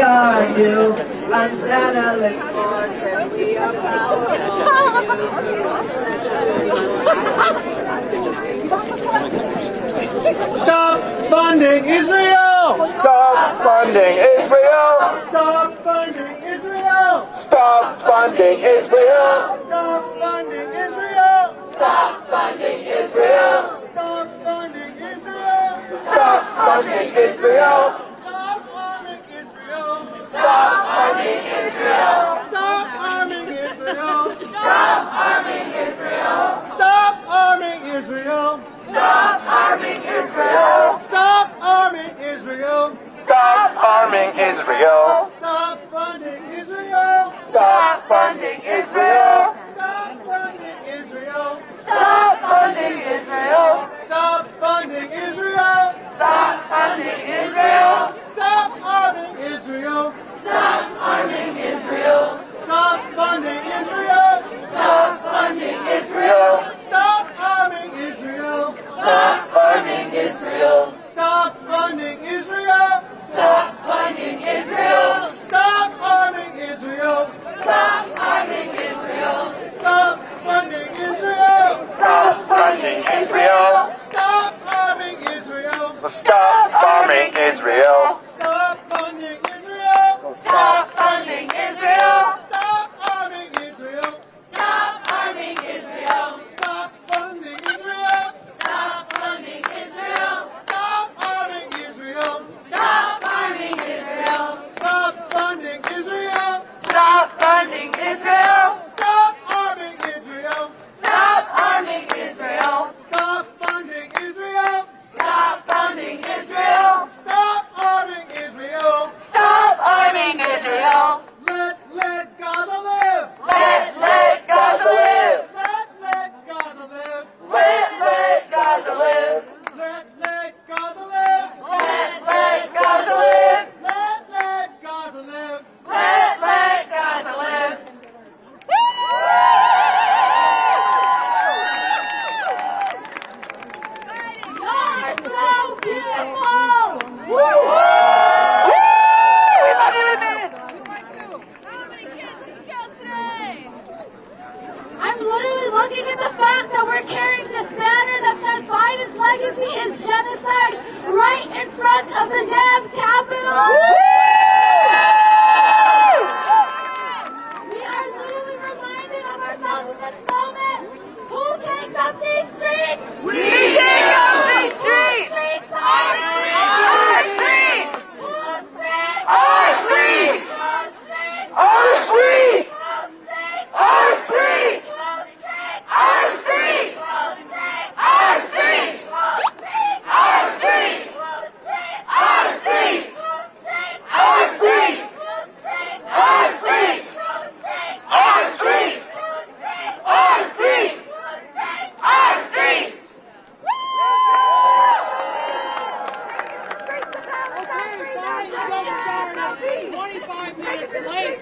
Speaker 9: are new, unsettling force, and we are
Speaker 3: Stop funding Israel!
Speaker 12: Stop funding Israel!
Speaker 3: Stop funding Israel!
Speaker 12: Stop funding Israel!
Speaker 3: Stop funding Israel!
Speaker 12: Stop funding Israel!
Speaker 3: Stop funding Israel!
Speaker 12: Stop funding Israel!
Speaker 3: Stop arming Israel!
Speaker 12: Stop funding Israel!
Speaker 3: Stop arming Israel!
Speaker 12: Stop arming Israel!
Speaker 3: Stop arming Israel!
Speaker 12: Stop arming Israel!
Speaker 3: Stop arming Israel!
Speaker 12: Stop arming Israel!
Speaker 3: Stop funding Israel!
Speaker 12: Stop funding Israel!
Speaker 3: Stop funding Israel!
Speaker 12: Stop funding Israel!
Speaker 3: Stop funding Israel!
Speaker 12: Stop funding Israel!
Speaker 3: Stop arming Israel!
Speaker 12: Stop arming Israel!
Speaker 3: Stop funding Israel!
Speaker 12: Stop funding Israel!
Speaker 3: Stop arming Israel!
Speaker 12: Stop arming Israel!
Speaker 3: Stop funding Israel!
Speaker 12: Stop funding Israel!
Speaker 3: Stop arming Israel!
Speaker 12: Stop arming Israel!
Speaker 3: Stop funding Israel!
Speaker 12: Stop funding Israel!
Speaker 3: Stop arming Israel!
Speaker 12: Stop arming Israel!
Speaker 3: Stop funding Israel!
Speaker 12: Stop funding Israel!
Speaker 3: Stop arming Israel!
Speaker 12: Stop arming Israel!
Speaker 3: Stop funding Israel!
Speaker 12: Stop funding Israel!
Speaker 3: Stop arming Israel!
Speaker 12: Stop arming Israel!
Speaker 3: Stop funding Israel!
Speaker 12: Stop funding Israel!
Speaker 3: Stop arming Israel!
Speaker 12: Stop arming Israel!
Speaker 3: Stop funding Israel!
Speaker 12: Stop funding Israel!
Speaker 3: Stop arming Israel!
Speaker 12: Stop arming Israel!
Speaker 3: Let Gaza live!
Speaker 12: Let Gaza live!
Speaker 3: Let Gaza live!
Speaker 12: Let Gaza live!
Speaker 3: Let Gaza live!
Speaker 12: Let Gaza live!
Speaker 3: Let Gaza live!
Speaker 12: Let Gaza live!
Speaker 4: You're so beautiful! I'm literally looking at the fact that we're carrying this banner that says Biden's legacy is genocide right in front of the damn Capitol. We are literally reminded of ourselves in this moment. Who takes up these streets?
Speaker 12: We take up these streets!
Speaker 4: Our streets!
Speaker 12: Our streets!
Speaker 4: Whose streets?
Speaker 12: Our streets!
Speaker 4: Whose streets?
Speaker 12: Our streets!
Speaker 4: Our streets!
Speaker 12: Our streets!
Speaker 4: Our
Speaker 12: Our
Speaker 4: streets!
Speaker 12: streets!
Speaker 4: Our
Speaker 12: Our
Speaker 4: streets!
Speaker 12: streets!
Speaker 4: Our
Speaker 12: Our
Speaker 4: streets!
Speaker 12: streets! Our streets! Our streets! Our streets! Our streets!
Speaker 3: Okay, 25 minutes late.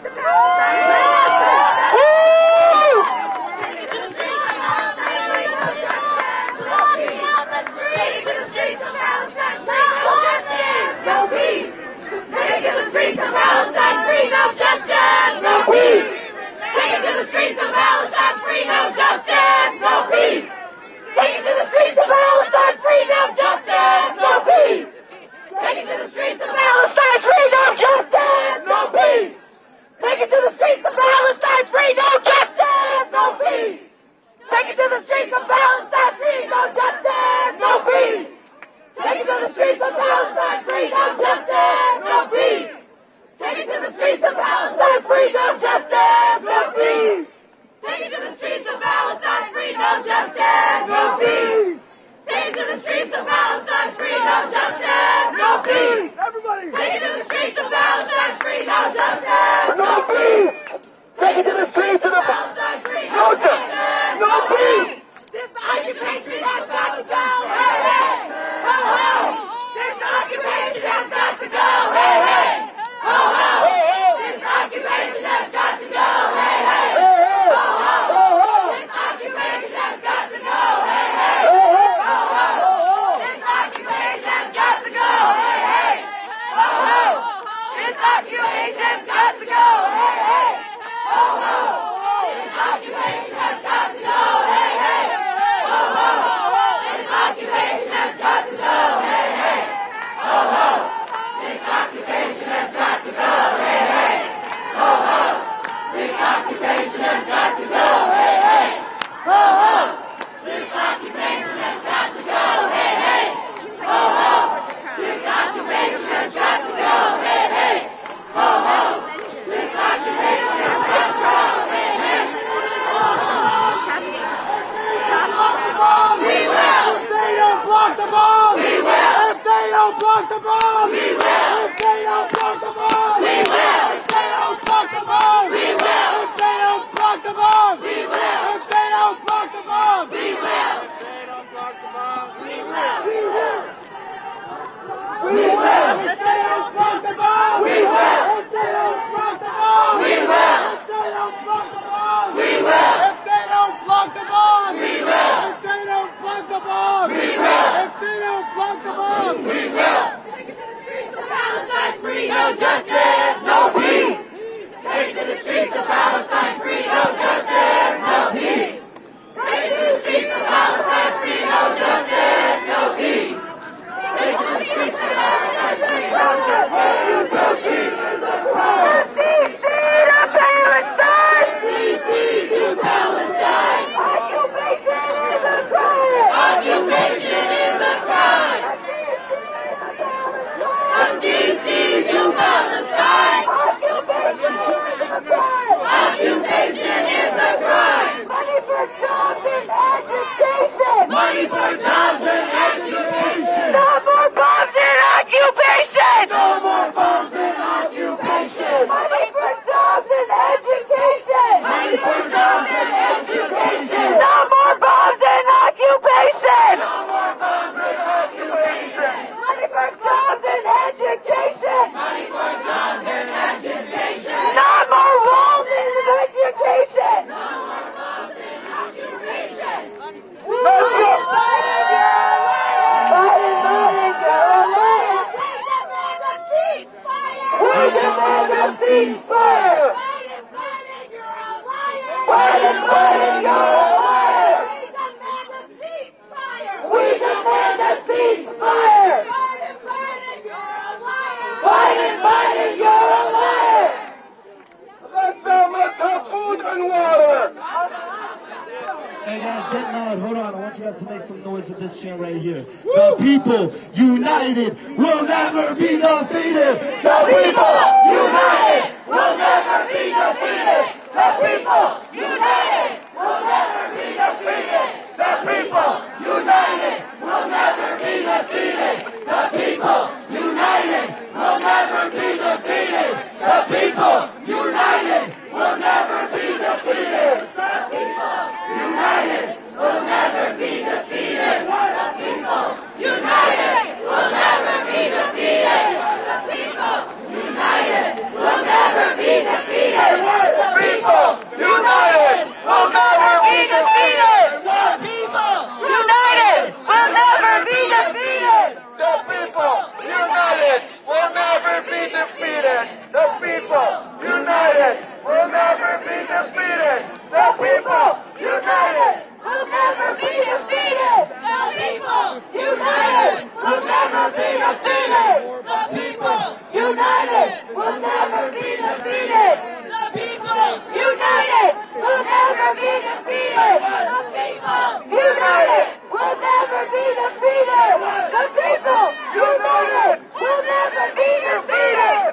Speaker 12: occupation has got to go. Hey, hey. Ho, ho. This occupation has got to go. Hey, hey. Ho, ho. This occupation has got to go. Hey, hey. Ho, ho. This occupation has got to go. Hey, hey. Ho, ho. We will.
Speaker 3: If they don't block the bomb,
Speaker 12: We will.
Speaker 3: If they don't block the bomb,
Speaker 12: We will.
Speaker 3: If they don't block the bomb,
Speaker 12: We will.
Speaker 3: If they don't block the bomb,
Speaker 12: We will.
Speaker 3: If they don't block the bomb,
Speaker 12: We will.
Speaker 3: If they don't block the bomb,
Speaker 12: We will.
Speaker 3: If they don't block the bomb, we will.
Speaker 12: We will.
Speaker 3: If they don't block the bomb,
Speaker 12: We will.
Speaker 3: If they don't block the bomb,
Speaker 12: We will.
Speaker 3: If they don't block the bomb,
Speaker 12: We will.
Speaker 3: If they don't block the bomb,
Speaker 12: We will.
Speaker 3: If they don't block the bomb,
Speaker 12: We will.
Speaker 3: If they don't block the bomb,
Speaker 12: We will. Palestine's free, no justice, no peace. Take to the streets of Palestine, free, no justice, no peace. Take to the streets of Palestine, free, no justice, no peace. Take to the streets of Palestine, free, no justice, no peace. CC to Palestine. Occupation is a crime. From DC to Palestine. Occupation is a crime.
Speaker 2: Money for jobs and education.
Speaker 12: Money for jobs and education.
Speaker 2: No more bombs and occupation.
Speaker 12: No more bombs and occupation.
Speaker 2: Money for jobs and education.
Speaker 12: Money for jobs and education.
Speaker 2: No more bombs and occupation.
Speaker 12: No more bombs and occupation.
Speaker 2: Money for jobs and education.
Speaker 12: Money for jobs and education.
Speaker 2: No more walls and education.
Speaker 12: No more bombs and occupation.
Speaker 2: Biden, you're a liar. We demand a ceasefire.
Speaker 12: We demand a ceasefire.
Speaker 2: Biden, you're a liar.
Speaker 12: Biden, you're a liar.
Speaker 2: We demand a ceasefire.
Speaker 12: We demand a ceasefire.
Speaker 2: Biden, you're a liar.
Speaker 12: Biden, you're a liar. Let them have food and water.
Speaker 13: Hey guys, get loud. Hold on. I want you guys to make some noise with this chant right here. The people united will never be defeated.
Speaker 12: The people united will never be defeated. The people united will never be defeated. The people united will never be defeated. The people united will never be defeated. The people united will never be defeated. The people united will never be defeated. The people united will never be defeated. The people united will never be defeated. The people united will never be defeated. The people united will never be defeated. The people united will never be defeated. The people united will never be defeated. The people united will never be defeated. The people united will never be defeated. The people united will never be defeated. The people united will never be defeated. The people united will never be defeated. The people united will never be defeated.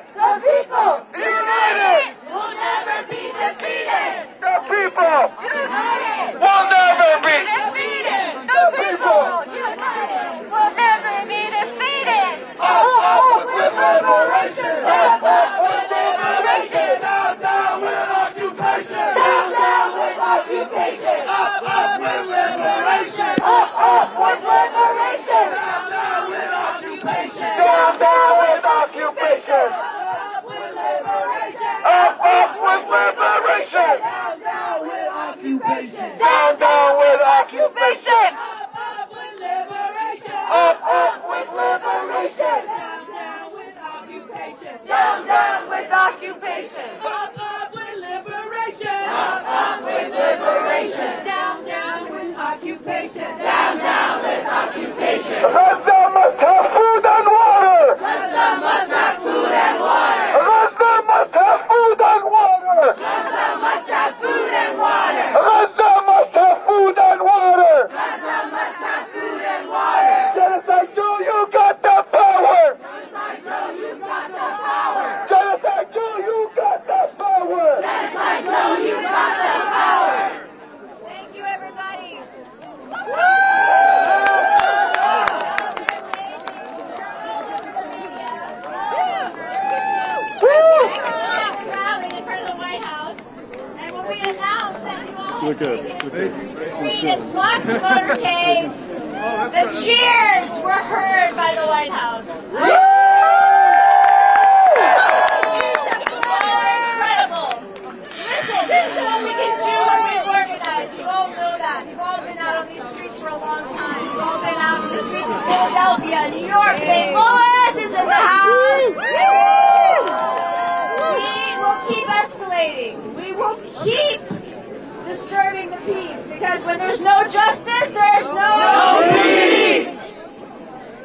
Speaker 12: The people united will never be defeated. The people united will never be defeated. The people united will never be defeated. Up with liberation. Up with liberation. Down with occupation. Down with occupation. Up with liberation. Up with liberation. Down with occupation. Down with occupation. Up with liberation. Up with liberation. Down with occupation. Down with occupation. Up with liberation. Up with liberation. Down with occupation. Down with occupation. Up with liberation. Up with liberation. Down with occupation. Down with occupation. Gaza must have food and water. Gaza must have food and water. Gaza must have food and water. Gaza must have food
Speaker 1: Look good.
Speaker 7: Seen it block the motorcade. The cheers were heard by the White House. Incredible. Listen, this is what we can do when we organize. You all know that. You've all been out on these streets for a long time. You've all been out on the streets of Philadelphia, New York, St. Louis is in the house. We will keep escalating. We will keep disturbing the peace, because when there's no justice, there's no peace.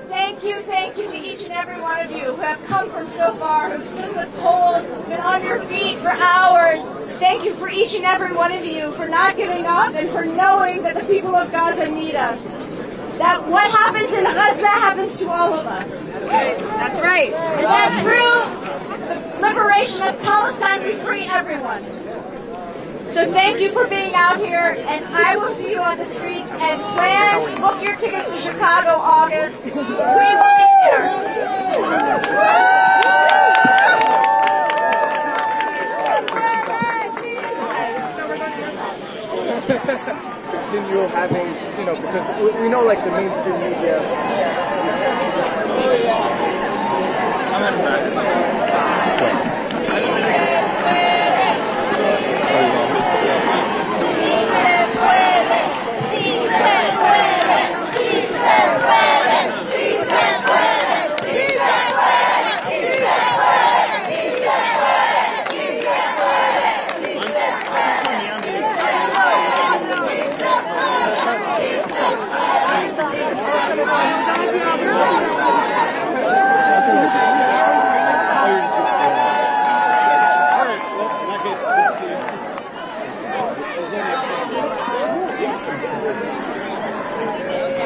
Speaker 7: Thank you to each and every one of you who have come from so far, who've stood in the cold, been on your feet for hours. Thank you for each and every one of you for not giving up and for knowing that the people of Gaza need us. That what happens in Gaza happens to all of us. That's right. And that through the liberation of Palestine, we free everyone. So thank you for being out here, and I will see you on the streets, and book your tickets to Chicago, August. We will be there.
Speaker 6: Continue having, because we know like the mainstream media.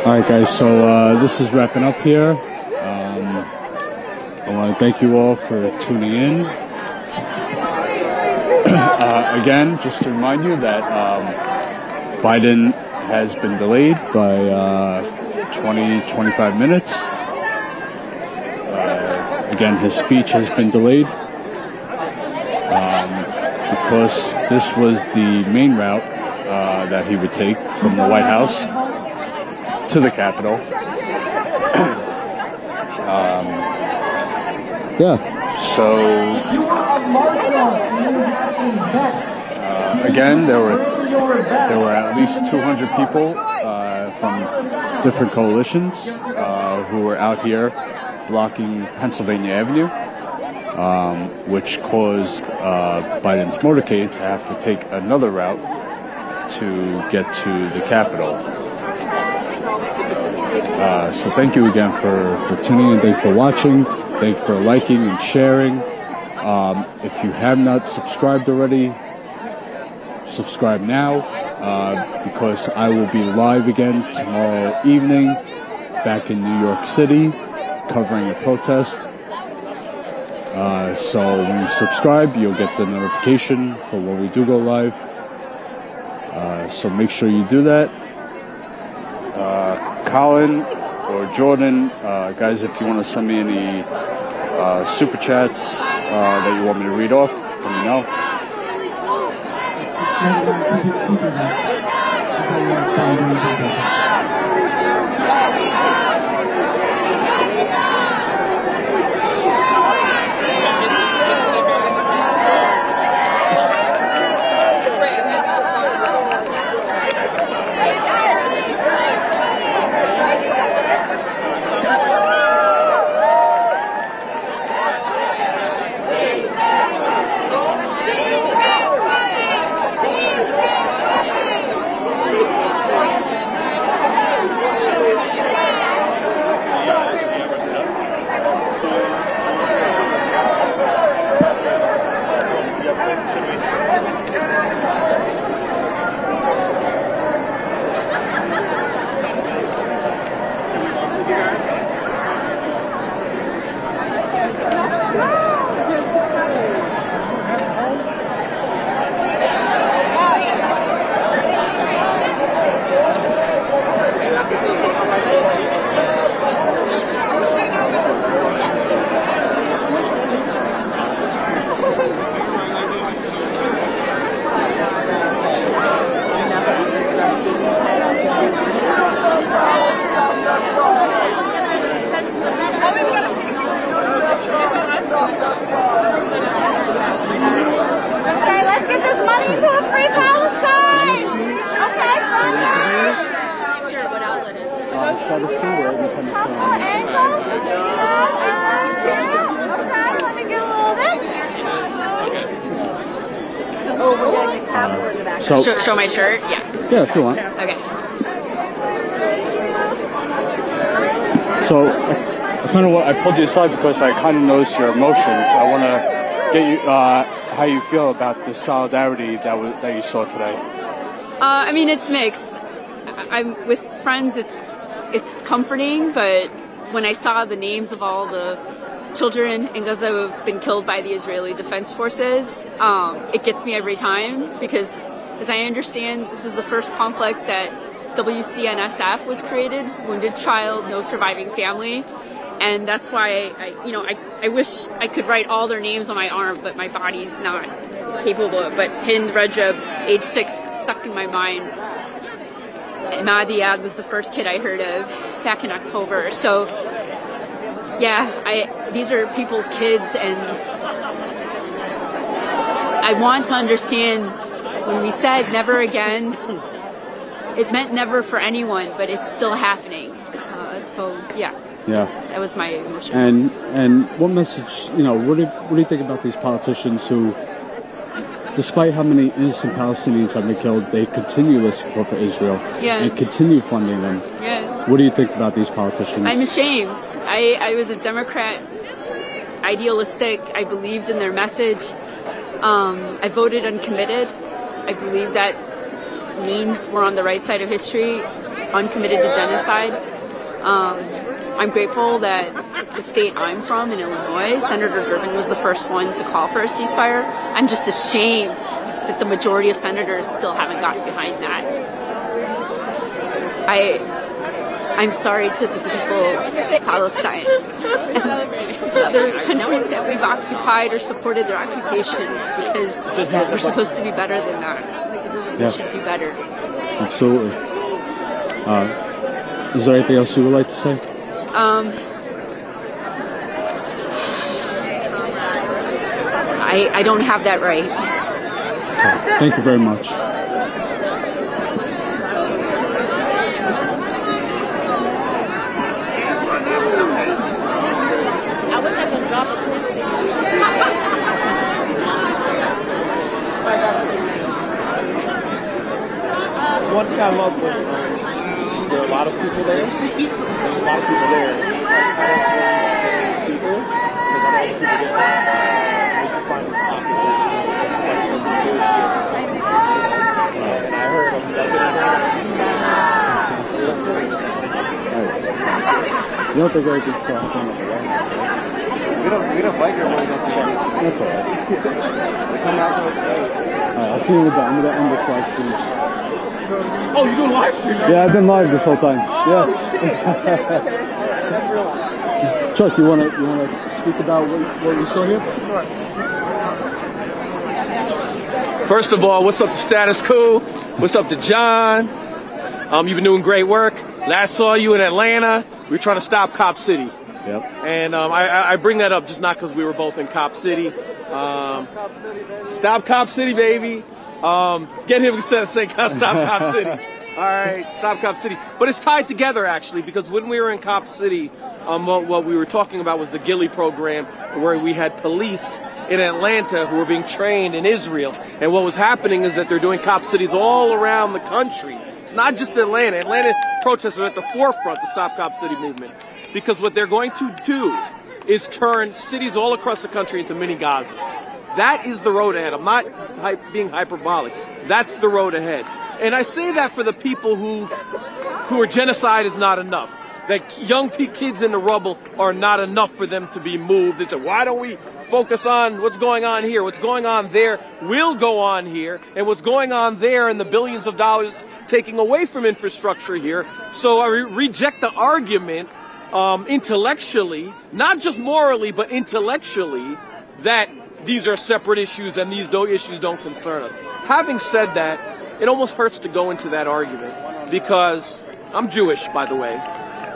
Speaker 1: Alright guys, so this is wrapping up here. I want to thank you all for tuning in. Again, just to remind you that Biden has been delayed by 20-25 minutes. Again, his speech has been delayed because this was the main route that he would take from the White House to the Capitol. So again, there were at least 200 people from different coalitions who were out here blocking Pennsylvania Avenue, which caused Biden's motorcade to have to take another route to get to the Capitol. So thank you again for tuning in. Thank you for watching. Thank you for liking and sharing. If you have not subscribed already, subscribe now, because I will be live again tomorrow evening back in New York City covering the protest. So when you subscribe, you'll get the notification for when we do go live. So make sure you do that. Colin or Jordan, guys, if you want to send me any super chats that you want me to read off, let me know. Status Coup or independent
Speaker 2: Couple angles, okay, let me get a little bit.
Speaker 5: Oh, we're getting a tap for the back.
Speaker 1: So,
Speaker 14: Show my shirt? Yeah.
Speaker 1: yeah, if you want.
Speaker 14: Okay.
Speaker 1: So, I pulled you aside because I kind of noticed your emotions. I want to get you, how you feel about the solidarity that you saw today.
Speaker 14: I mean, it's mixed. I'm with friends. It's comforting, but when I saw the names of all the children in Gaza who have been killed by the Israeli Defense Forces, it gets me every time because, as I understand, this is the first conflict that WCNSF was created, Wounded Child, No Surviving Family, and that's why I wish I could write all their names on my arm, but my body's not capable of it. But Hind Rajab, age 6, stuck in my mind. Madiad was the first kid I heard of back in October. So, yeah, these are people's kids, and I want to understand when we said never again, it meant never for anyone, but it's still happening. So, yeah.
Speaker 1: Yeah.
Speaker 14: That was my emotion.
Speaker 1: And what message, what do you think about these politicians who, despite how many innocent Palestinians have been killed, they continue to support for Israel and continue funding them?
Speaker 14: Yeah.
Speaker 1: What do you think about these politicians?
Speaker 14: I'm ashamed. I was a Democrat, idealistic. I believed in their message. I voted uncommitted. I believe that means we're on the right side of history, uncommitted to genocide. I'm grateful that the state I'm from, in Illinois, Senator Durbin was the first one to call for a ceasefire. I'm just ashamed that the majority of senators still haven't gotten behind that. I'm sorry to the people of Palestine and other countries that we've occupied or supported their occupation, because we're supposed to be better than that. We should do better.
Speaker 1: Absolutely. Is there anything else you would like to say?
Speaker 14: I don't have that right.
Speaker 1: Okay. Thank you very much.
Speaker 14: I wish I could drop
Speaker 15: One thing I love was there are a lot of people there. There's a lot of people there. I don't want speakers, because I know the people there. They can find the topics and like some bullshit. And I heard them
Speaker 1: You don't think everything's still happening at the White House, right?
Speaker 15: We don't like your way.
Speaker 1: That's alright.
Speaker 15: Come out to us.
Speaker 1: Alright, I'll see you with that. I'm gonna end this live stream.
Speaker 15: Oh, you doing live stream?
Speaker 1: Yeah, I've been live this whole time. Yeah. Chuck, you wanna speak about what you saw here?
Speaker 16: First of all, what's up to Status Coup? What's up to John? You've been doing great work. Last saw you in Atlanta. We were trying to stop Cop City.
Speaker 1: Yep.
Speaker 16: And I bring that up just not because we were both in Cop City. Stop Cop City, baby. Get him to say stop Cop City. All right, stop Cop City. But it's tied together, actually, because when we were in Cop City, what we were talking about was the Gilly program, where we had police in Atlanta who were being trained in Israel. And what was happening is that they're doing Cop Cities all around the country. It's not just Atlanta. Atlanta protesters are at the forefront of the Stop Cop City movement, because what they're going to do is turn cities all across the country into mini Gazas. That is the road ahead. I'm not being hyperbolic. That's the road ahead. And I say that for the people who are genocide is not enough. That young kids in the rubble are not enough for them to be moved. They say, why don't we focus on what's going on here? What's going on there will go on here. And what's going on there and the billions of dollars taking away from infrastructure here. So I reject the argument intellectually, not just morally, but intellectually, that these are separate issues and these issues don't concern us. Having said that, it almost hurts to go into that argument, because I'm Jewish, by the way,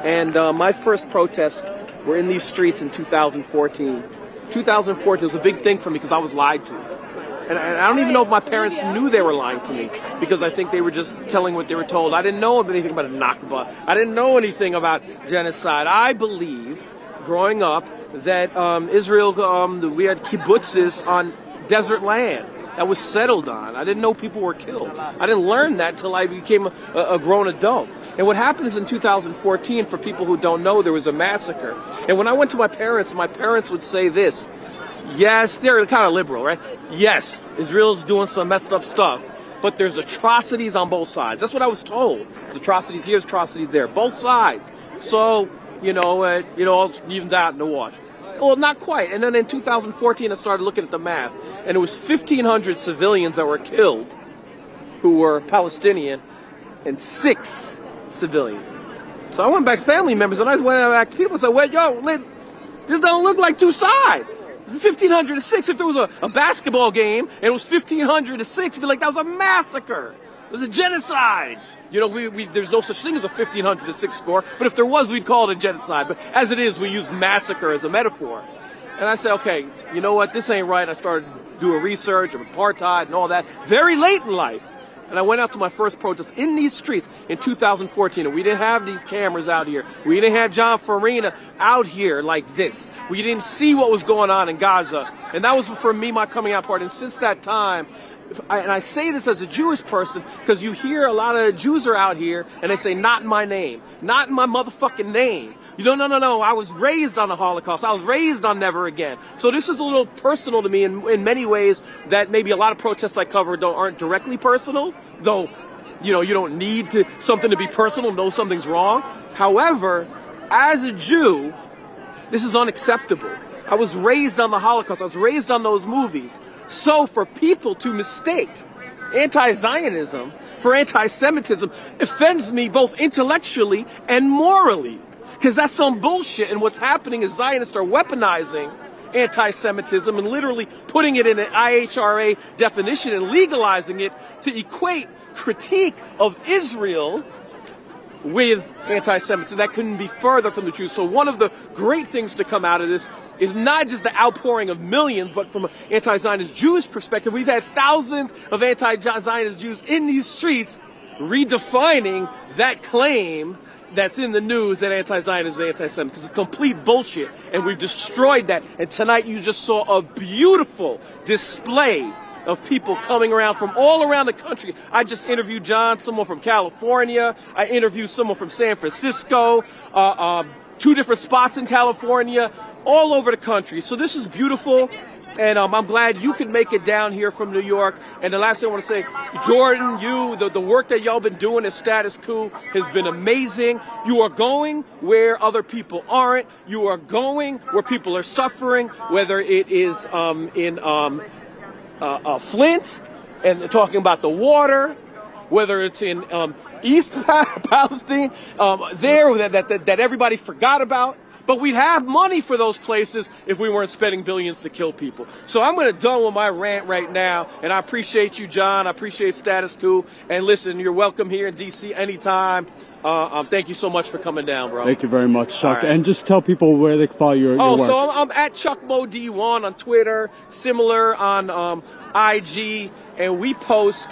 Speaker 16: and my first protests were in these streets in 2014. 2014 was a big thing for me because I was lied to. And I don't even know if my parents knew they were lying to me, because I think they were just telling what they were told. I didn't know anything about a Nakba. I didn't know anything about genocide. I believed, growing up, that Israel, we had kibbutzes on desert land that was settled on. I didn't know people were killed. I didn't learn that until I became a grown adult. And what happened is in 2014, for people who don't know, there was a massacre. And when I went to my parents would say this: yes, they're kind of liberal, right? Yes, Israel's doing some messed up stuff, but there's atrocities on both sides. That's what I was told. There's atrocities here, there's atrocities there, both sides. So, it all evens out in the wash. Well, not quite. And then in 2014, I started looking at the math, and it was 1,500 civilians that were killed who were Palestinian, and 6 civilians. So I went back to family members, and I went back to people and said, well, this don't look like two sides. 1,500 to 6. If there was a basketball game and it was 1,500 to 6, it'd be like, that was a massacre. It was a genocide. There's no such thing as a 1,500 to 6 score, but if there was, we'd call it a genocide. But as it is, we use massacre as a metaphor. And I said, okay, you know what? This ain't right. I started doing research of apartheid and all that very late in life. And I went out to my first protest in these streets in 2014, and we didn't have these cameras out here. We didn't have John Farina out here like this. We didn't see what was going on in Gaza. And that was, for me, my coming out party. And since that time, and I say this as a Jewish person, because you hear a lot of Jews are out here, and they say, not in my name. Not in my motherfucking name. No. I was raised on the Holocaust. I was raised on never again. So this is a little personal to me in many ways that maybe a lot of protests I cover aren't directly personal, though, you don't need something to be personal, know something's wrong. However, as a Jew, this is unacceptable. I was raised on the Holocaust. I was raised on those movies. So for people to mistake anti-Zionism for anti-Semitism offends me both intellectually and morally. Because that's some bullshit, and what's happening is Zionists are weaponizing anti-Semitism and literally putting it in an IHRA definition and legalizing it to equate critique of Israel with anti-Semitism. That couldn't be further from the truth. So one of the great things to come out of this is not just the outpouring of millions, but from an anti-Zionist Jewish perspective, we've had thousands of anti-Zionist Jews in these streets redefining that claim that's in the news that anti-Zionism is anti-Semitic. It's complete bullshit, and we've destroyed that. And tonight you just saw a beautiful display of people coming around from all around the country. I just interviewed someone from California. I interviewed someone from San Francisco, 2 different spots in California, all over the country. So this is beautiful. And I'm glad you could make it down here from New York. And the last thing I want to say, Jordan, the work that y'all been doing at Status Coup has been amazing. You are going where other people aren't. You are going where people are suffering, whether it is in Flint and talking about the water, whether it's in East Palestine, that everybody forgot about. But we'd have money for those places if we weren't spending billions to kill people. So I'm going to done with my rant right now. And I appreciate you, John. I appreciate Status Coup. And listen, you're welcome here in D.C. anytime. Thank you so much for coming down, bro.
Speaker 1: Thank you very much, Chuck.
Speaker 16: Right.
Speaker 1: And just tell people where they can follow your work.
Speaker 16: So I'm at ChuckMoD1 on Twitter, similar on IG. And we post...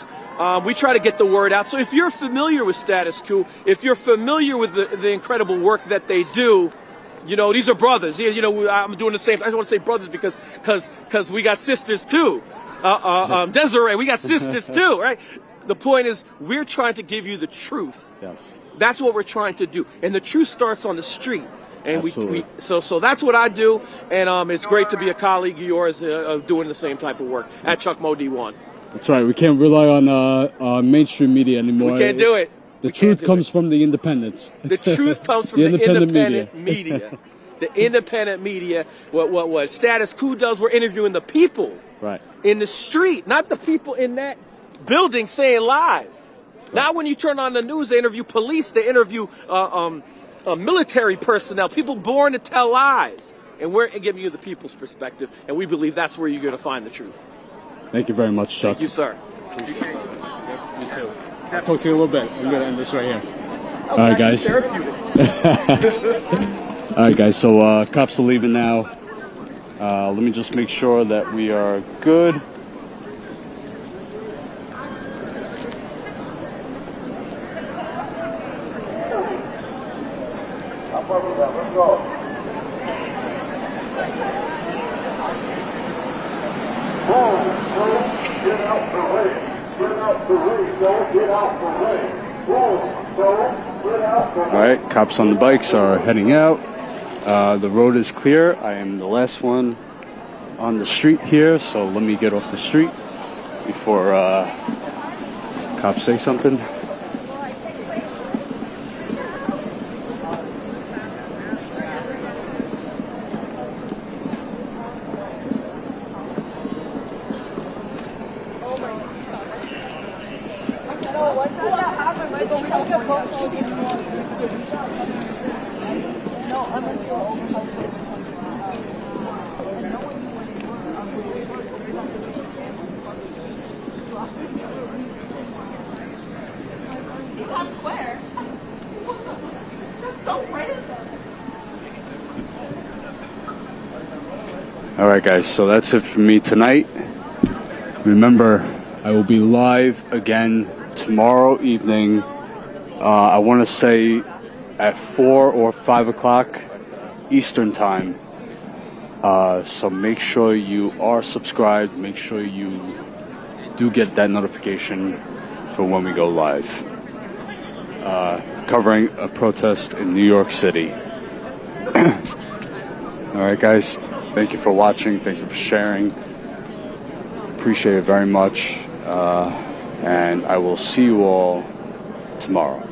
Speaker 16: we try to get the word out. So if you're familiar with Status Coup, if you're familiar with the incredible work that they do... these are brothers. I'm doing the same. I don't want to say brothers because we got sisters too. Desiree, we got sisters too, right? The point is, we're trying to give you the truth.
Speaker 1: Yes.
Speaker 16: That's what we're trying to do, and the truth starts on the street. And so that's what I do, and it's great to be a colleague of yours doing the same type of work at ChuckMoD1.
Speaker 1: That's right. We can't rely on mainstream media anymore.
Speaker 16: We can't do it.
Speaker 1: The truth comes from the independents.
Speaker 16: The truth comes from the independent media. The independent media. What Status Coup does, we're interviewing the people in the street, not the people in that building saying lies. Right. Not when you turn on the news, they interview police, they interview military personnel, people born to tell lies. And we're giving you the people's perspective, and we believe that's where you're going to find the truth.
Speaker 1: Thank you very much, Chuck.
Speaker 16: Thank you, sir.
Speaker 1: You too. I'll talk to you a little bit. I'm going to end this right here. All right, guys. All right, guys. So cops are leaving now. Let me just make sure that we are good.
Speaker 12: Let's go. Get out the way. Get out the way, Joe. Get out the way. Get out the way.
Speaker 1: Alright, cops on the bikes are heading out. The road is clear. I am the last one on the street here, so let me get off the street before cops say something. Alright guys, so that's it for me tonight. Remember, I will be live again tomorrow evening. I want to say at 4 or 5 o'clock Eastern time. So make sure you are subscribed. Make sure you do get that notification for when we go live. Covering a protest in New York City. Alright guys, thank you for watching. Thank you for sharing. Appreciate it very much. And I will see you all tomorrow.